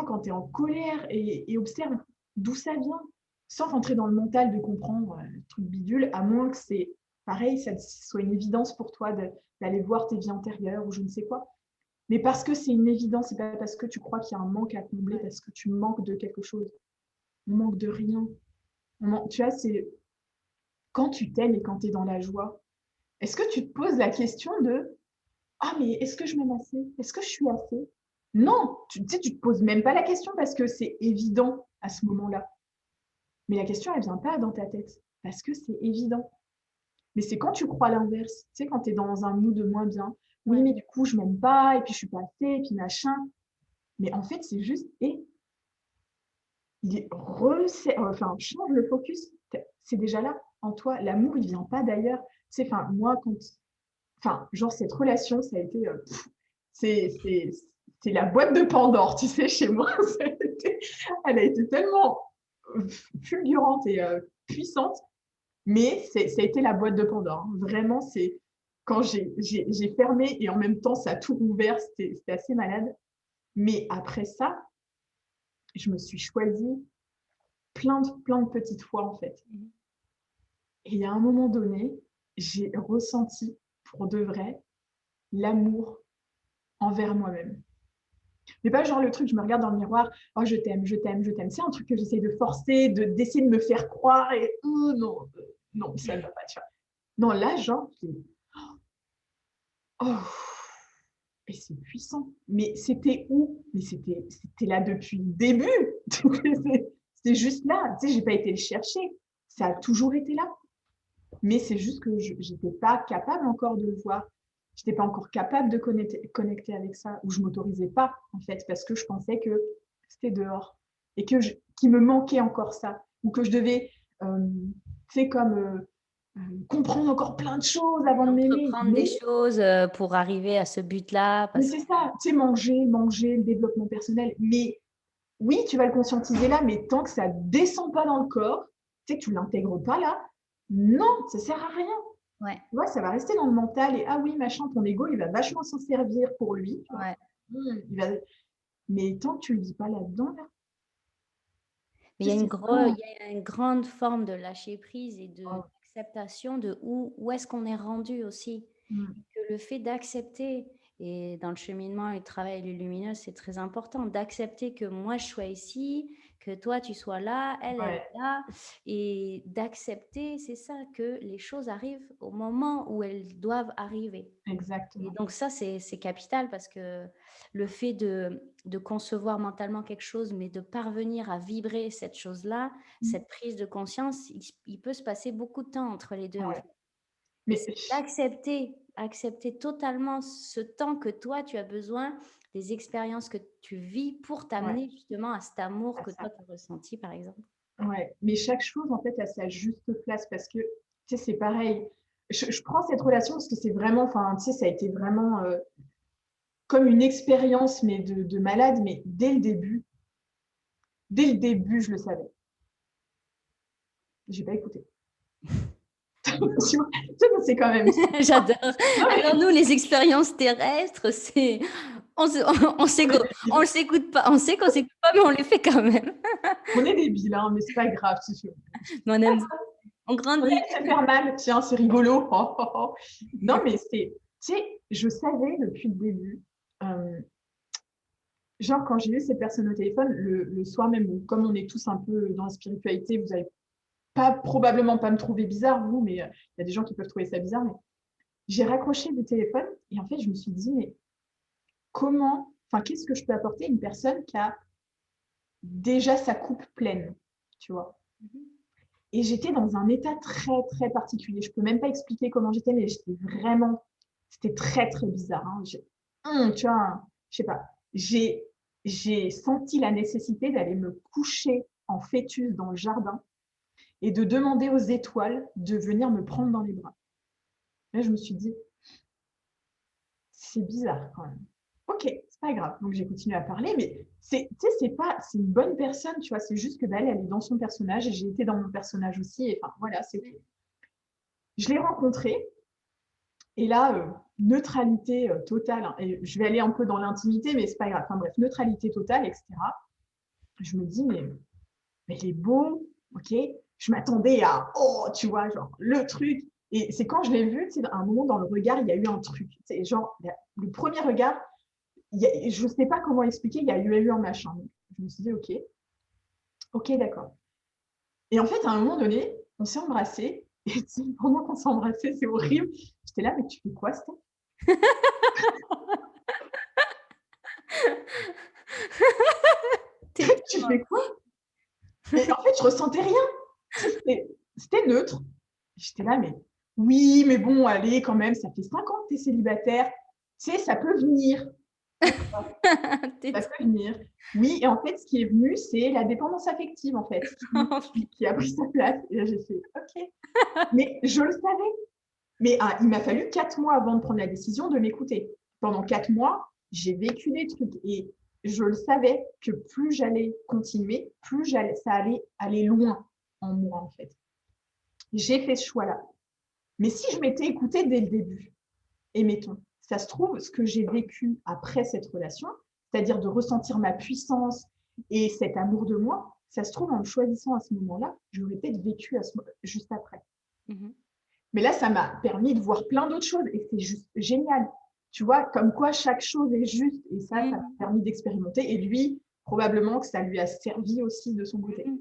quand tu es en colère et observe d'où ça vient, sans rentrer dans le mental de comprendre le truc bidule, à moins que c'est pareil, ça soit une évidence pour toi d'aller voir tes vies antérieures ou je ne sais quoi. Mais parce que c'est une évidence, c'est pas parce que tu crois qu'il y a un manque à combler, parce que tu manques de quelque chose. On manque de rien. Tu vois, c'est quand tu t'aimes et quand tu es dans la joie, est-ce que tu te poses la question de ah, mais est-ce que je m'aime assez? Est-ce que je suis assez? Non, tu sais, tu te poses même pas la question parce que c'est évident à ce moment-là. Mais la question, elle vient pas dans ta tête parce que c'est évident. Mais c'est quand tu crois l'inverse, tu sais, quand tu es dans un mood de moins bien. Oui, Ouais. mais du coup, je m'aime pas, et puis je suis pas assez, et puis machin. Mais en fait, c'est juste, et il est enfin, change le focus. C'est déjà là, en toi. L'amour, il vient pas d'ailleurs. Tu sais, enfin, moi, enfin, genre, cette relation, ça a été, c'est c'est la boîte de Pandore, tu sais, chez moi. Elle a été tellement fulgurante et puissante, mais ça a été la boîte de Pandore, hein. Vraiment, c'est quand j'ai fermé et en même temps, ça a tout ouvert, c'était assez malade. Mais après ça, je me suis choisie plein de petites fois, en fait. Mhm. Et il y a un moment donné, j'ai ressenti, pour de vrai, l'amour envers moi-même. Mais pas genre le truc, je me regarde dans le miroir, oh je t'aime, je t'aime, je t'aime. C'est un truc que j'essaie de forcer, d'essayer de me faire croire et oh non, non, ça ne va pas, tu vois. Non, là, genre, oh, et c'est puissant. Mais c'était où? Mais c'était là depuis le début. C'était juste là. Tu sais, j'ai pas été le chercher. Ça a toujours été là. Mais c'est juste que je n'étais pas capable encore de le voir. Je n'étais pas encore capable de connecter avec ça, ou je ne m'autorisais pas, en fait, parce que je pensais que c'était dehors et qu'il me manquait encore ça, ou que je devais, tu sais, comme comprendre encore plein de choses avant de m'aimer. Entreprendre des choses pour arriver à ce but-là. Mais Parce que c'est ça, tu sais, manger, le développement personnel. Mais oui, tu vas le conscientiser là, mais tant que ça ne descend pas dans le corps, tu sais, que tu ne l'intègres pas là, non, ça ne sert à rien. ouais, Tu vois, ça va rester dans le mental et ah oui, machin, ton ego, il va vachement s'en servir pour lui. Tu vois. ouais. Il va... Mais tant que tu ne le dis pas là-dedans, là, Mais tu sais, c'est vraiment. il y a une grande forme de lâcher prise et Oh, d'acceptation de où est-ce qu'on est rendu aussi. mm, Que le fait d'accepter, et dans le cheminement et le travail lumineux, c'est très important, d'accepter que moi je sois ici, que toi tu sois là, elle ouais, est là, et d'accepter, c'est ça, que les choses arrivent au moment où elles doivent arriver. Et exactement. donc ça, c'est capital parce que le fait de concevoir mentalement quelque chose, mais de parvenir à vibrer cette chose-là, Mm, cette prise de conscience, il peut se passer beaucoup de temps entre les deux, en ouais. fait. Et Mais c'est accepter totalement ce temps que toi, tu as besoin, des expériences que tu vis pour ouais, t'amener justement à cet amour à que toi, ça. tu as ressenti, par exemple. Ouais. Mais chaque chose, en fait, a sa juste place parce que, tu sais, c'est pareil. Je prends cette relation parce que c'est vraiment, enfin, tu sais, ça a été vraiment comme une expérience, mais de malade, mais dès le début, je le savais. J'ai pas écouté. Tu vois, c'est quand même. J'adore. Non, Alors mais nous, les expériences terrestres, c'est on se on sait on est qu'on débile. le s'écoute pas, on sait qu'on s'écoute pas, mais on les fait quand même. On est débile, hein, mais c'est pas grave. Mais on aime on On grandit. aime se faire mal. Tiens, c'est rigolo. Oh, oh, oh. Non, mais tu sais, je savais depuis le début. euh, genre, quand j'ai eu ces personnes au téléphone, le soir même, bon, comme on est tous un peu dans la spiritualité, vous allez probablement pas me trouver bizarre, vous, mais il y a des gens qui peuvent trouver ça bizarre. Mais j'ai raccroché le téléphone et en fait, je me suis dit, mais enfin, qu'est-ce que je peux apporter à une personne qui a déjà sa coupe pleine, tu vois? Et j'étais dans un état très particulier. Je peux même pas expliquer comment j'étais, mais c'était très bizarre, hein. Tu vois, je sais pas. J'ai senti la nécessité d'aller me coucher en fœtus dans le jardin et de demander aux étoiles de venir me prendre dans les bras. Là, je me suis dit, c'est bizarre quand même. Ok, c'est pas grave. Donc j'ai continué à parler, mais c'est une bonne personne, tu vois. C'est juste que elle est dans son personnage et j'ai été dans mon personnage aussi. Et enfin voilà, c'est. Je l'ai rencontré Et là, neutralité totale, hein, et je vais aller un peu dans l'intimité, mais c'est pas grave. Enfin bref, neutralité totale, etc. Je me dis, mais il est beau, ok. Je m'attendais à, oh, tu vois, genre, le truc. Et c'est quand je l'ai vu, tu sais, à un moment dans le regard, il y a eu un truc. C'est genre, le premier regard, je ne sais pas comment expliquer, il y a eu un machin. Donc, je me suis dit, ok, ok, d'accord. Et en fait, à un moment donné, on s'est embrassés. Et pendant qu'on s'est embrassés, c'est horrible. J'étais là, mais tu fais quoi, Steph? Tu Tu fais quoi? Et en fait, je ressentais rien. C'était neutre. J'étais là, mais oui, mais bon, allez, quand même, ça fait 5 ans que tu es célibataire. Tu sais, ça peut venir. D'accord, ça peut venir. Oui, et en fait, ce qui est venu, c'est la dépendance affective, en fait, qui a pris sa place. Et là, j'ai fait, OK. Mais je le savais. Mais il m'a fallu 4 mois avant de prendre la décision de m'écouter. Pendant 4 mois, j'ai vécu des trucs et je le savais que plus j'allais continuer, ça allait aller loin en moi, en fait. J'ai fait ce choix-là. Mais si je m'étais écoutée dès le début, et mettons, ça se trouve, ce que j'ai vécu après cette relation, c'est-à-dire de ressentir ma puissance et cet amour de moi, ça se trouve, en me choisissant à ce moment-là, j'aurais peut-être vécu juste après. Mmh. Mais là, ça m'a permis de voir plein d'autres choses et c'est juste génial. Tu vois, comme quoi chaque chose est juste et ça m'a Mmh. permis d'expérimenter. Et lui, probablement que ça lui a servi aussi de son côté. Mmh.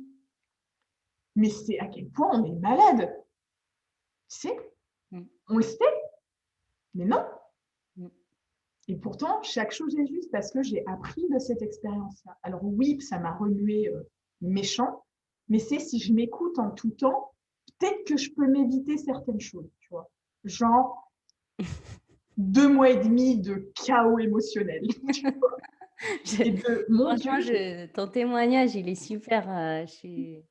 Mais c'est à quel point on est malade. Tu sais, Mmh. on le sait, mais non. Mmh. Et pourtant, chaque chose est juste parce que j'ai appris de cette expérience-là. Alors oui, ça m'a remué méchant, mais c'est si je m'écoute en tout temps, peut-être que je peux m'éviter certaines choses, tu vois. Genre 2 mois et demi de chaos émotionnel. Je Et de mon Dieu, franchement, ton témoignage, il est super, je suis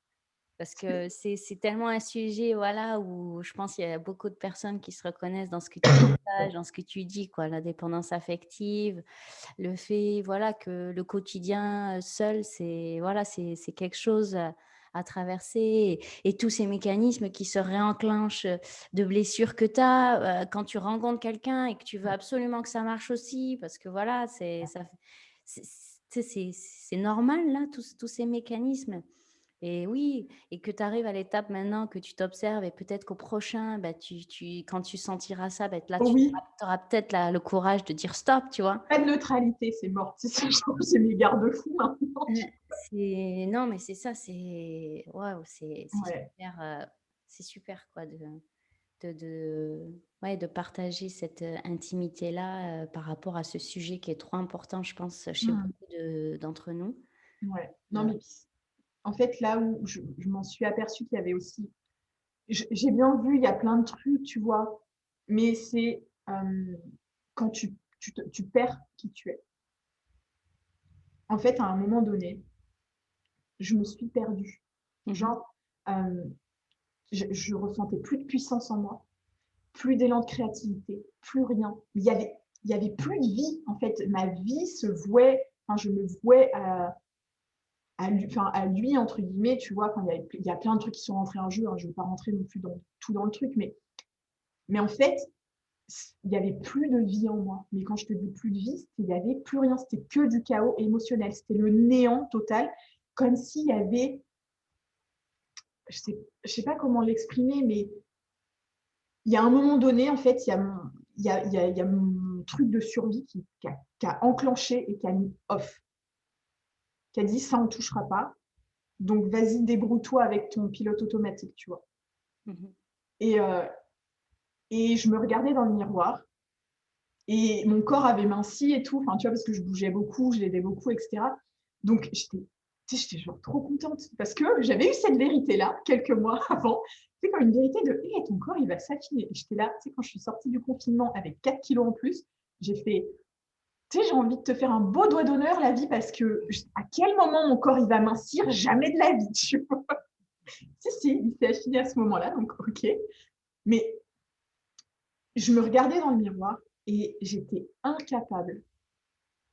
parce que c'est tellement un sujet, voilà, où je pense qu'il y a beaucoup de personnes qui se reconnaissent dans ce que tu partages, dans ce que tu dis, quoi. La dépendance affective, le fait, voilà, que le quotidien, seul, c'est voilà, c'est quelque chose à traverser et tous ces mécanismes qui se réenclenchent, de blessures que tu as, quand tu rencontres quelqu'un et que tu veux absolument que ça marche aussi parce que voilà, c'est normal là, tous ces mécanismes et oui et que tu arrives à l'étape maintenant que tu t'observes et peut-être qu'au prochain, bah, quand tu sentiras ça, bah, là, oh tu oui, auras peut-être la le courage de dire: «Stop», tu vois? pas de neutralité, c'est mort. C'est mes garde-fous maintenant. C'est non, mais c'est ça, c'est waouh, Ouais. c'est super quoi ouais, de partager cette, intimité-là, par rapport à ce sujet qui est trop important, je pense, chez Mm. beaucoup d'entre nous. Ouais. Non, Heu, mais en fait, là où je m'en suis aperçue qu'il y avait aussi, j'ai bien vu, il y a plein de trucs, tu vois, mais c'est quand tu perds qui tu es. En fait, à un moment donné, je me suis perdue. mmh Genre, euh, je ressentais plus de puissance en moi, plus d'élan de créativité, plus rien. Il y avait plus de vie. En fait, ma vie se vouait, enfin, je me vouais à lui, entre guillemets, tu vois, quand il y a plein de trucs qui sont rentrés en jeu, hein, je ne vais pas rentrer non plus dans tout dans le truc, mais en fait, il n'y avait plus de vie en moi. Mais quand je te dis plus de vie, il n'y avait plus rien, c'était que du chaos émotionnel, c'était le néant total, comme s'il y avait, je sais pas comment l'exprimer, mais il y a un moment donné, en fait, il y a mon truc de survie qui a enclenché et qui a mis off, qui a dit ça, on ne touchera pas. Donc, vas-y, débrouille-toi avec ton pilote automatique, tu vois. mh. Et, euh, et je me regardais dans le miroir et mon corps avait minci et tout, enfin, tu vois, parce que je bougeais beaucoup, je l'aidais beaucoup, etc. Donc, j'étais genre trop contente parce que j'avais eu cette vérité-là quelques mois avant. C'est comme une vérité de hey, ton corps, il va s'affiner. Et j'étais là, tu sais, quand je suis sortie du confinement avec 4 kilos en plus, j'ai fait, tu sais, j'ai envie de te faire un beau doigt d'honneur, la vie, parce que à quel moment mon corps, il va mincir? Jamais de la vie, tu vois. Si, il s'est affiné à ce moment-là, donc ok. Mais je me regardais dans le miroir et j'étais incapable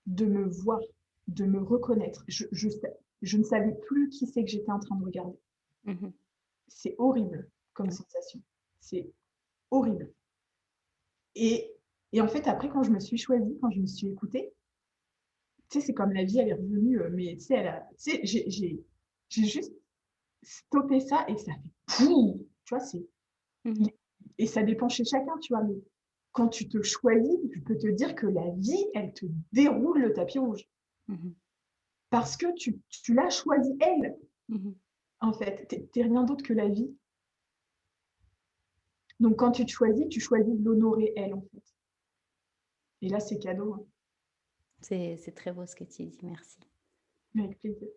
de me voir, de me reconnaître. Je ne savais plus qui c'est que j'étais en train de regarder. Mmh. C'est horrible comme Ouais. sensation. C'est horrible. et en fait, après, quand je me suis choisie, quand je me suis écoutée, tu sais, c'est comme la vie, elle est revenue, mais tu sais, elle a tu sais, j'ai juste stoppé ça et ça fait boum! Tu vois? C'est Mmh. il et ça dépend chez chacun, tu vois? Mais quand tu te choisis, je peux te dire que la vie, elle te déroule le tapis rouge Mmh. parce que tu l'as choisie elle, Mmh. en fait. Tu es rien d'autre que la vie. Donc quand tu choisis de l'honorer elle, en fait. Et là, c'est cadeau, hein, C'est très beau ce que tu dis, merci. avec plaisir.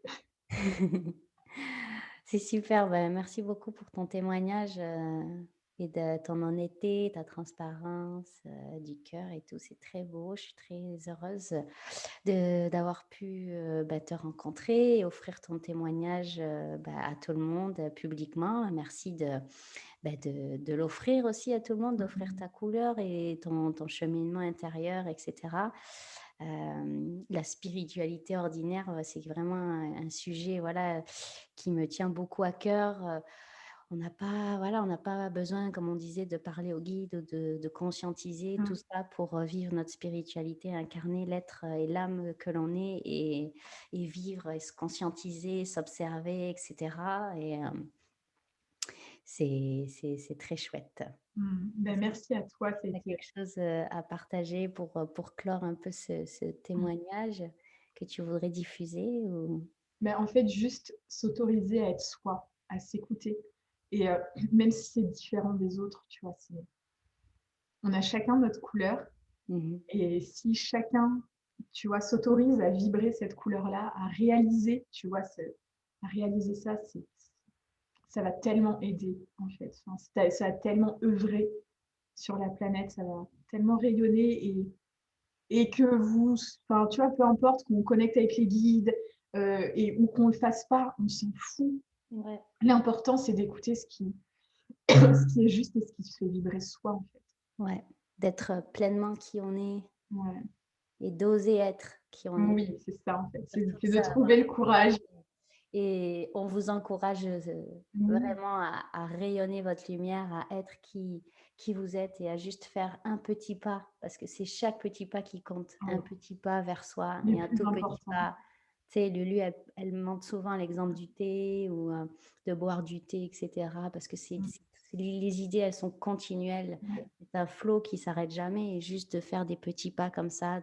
C'est super, bah, merci beaucoup pour ton témoignage, et de ton honnêteté, ta transparence, du cœur et tout. C'est très beau. Je suis très heureuse de d'avoir pu, bah, te rencontrer et offrir ton témoignage, bah, à tout le monde, publiquement. Merci de l'offrir aussi à tout le monde, d'offrir Mmh. ta couleur et ton cheminement intérieur et cetera. La spiritualité ordinaire, c'est vraiment un sujet, voilà, qui me tient beaucoup à cœur. On n'a pas voilà, on n'a pas besoin, comme on disait, de parler au guide ou de conscientiser tout Mmh. ça pour, vivre notre spiritualité, incarner l'être, et l'âme que l'on est et vivre et se conscientiser, s'observer et cetera et c'est très chouette. Mmh. Ben, Est-ce que merci à toi, tu as c'était quelque chose, à partager pour clore un peu ce mmh. témoignage que tu voudrais diffuser ou? Ben, en fait, juste s'autoriser à être soi, à s'écouter et même si c'est différent des autres, tu vois? C'est on a chacun notre couleur Mmh. et si chacun, tu vois, s'autorise à vibrer cette couleur-là, à réaliser, tu vois, ce à réaliser ça, c'est ça va tellement aider, en fait. Enfin, ça a tellement œuvré sur la planète, ça va tellement rayonner et que vous enfin, tu vois, peu importe qu'on connecte avec les guides, et ou qu'on le fasse pas, on s'en fout. Ouais, L'important, c'est d'écouter ce qui ce qui est juste et ce qui se fait vibrer soi, en fait. ouais, d'être pleinement qui on est Ouais. et d'oser être qui on est. Oui, c'est ça, en fait. Surtout C'est de ça, trouver le courage. et on vous encourage, Mmh. vraiment à rayonner votre lumière, à être qui vous êtes et à juste faire un petit pas, parce que c'est chaque petit pas qui compte. Un Oui, petit pas vers soi les et un plus tout petit importants. pas. Tu sais, Lulu, elle montre souvent l'exemple du thé ou, de boire du thé et cetera, parce que Mmh. les idées, elles sont continuelles. Ouais. C'est un flow qui s'arrête jamais et juste de faire des petits pas comme ça,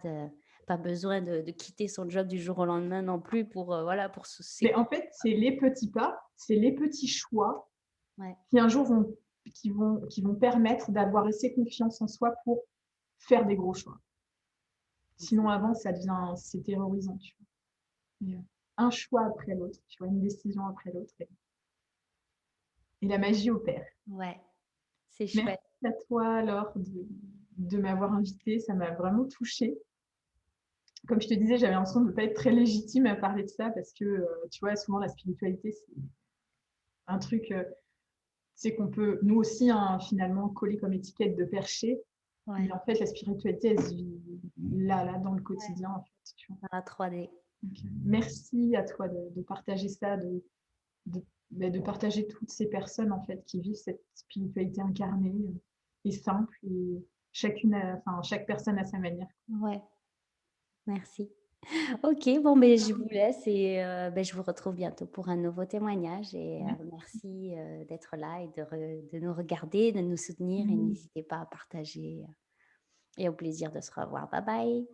pas besoin de quitter son job du jour au lendemain non plus pour, voilà, pour se Mais en s'écouter. fait, c'est les petits pas, c'est les petits choix Ouais. qui un jour qui vont permettre d'avoir assez confiance en soi pour faire des gros choix. Sinon avant ça devient c'est terrorisant, tu vois? Mais, un choix après l'autre, tu vois? Une décision après l'autre et la magie opère. Ouais, c'est Merci chouette. à toi alors de m'avoir invitée, ça m'a vraiment touchée. Comme je te disais, j'avais l'impression de ne pas être très légitime à parler de ça parce que, tu vois, souvent la spiritualité, c'est un truc, c'est qu'on peut nous aussi, hein, finalement coller comme étiquette de perché, mais Ouais, en fait la spiritualité, elle se vit là, là, dans le ouais, quotidien, en fait, tu vois? dans la 3D. Donc, merci à toi de partager ça, de, bah, de partager toutes ces personnes en fait qui vivent cette spiritualité incarnée et simple et enfin chaque personne à sa manière. Ouais, merci. OK, bon, beh, je vous laisse et beh, je vous retrouve bientôt pour un nouveau témoignage et merci, d'être là et de nous regarder, de nous soutenir et Merci. n'hésitez pas à partager, et au plaisir de se revoir. Bye bye.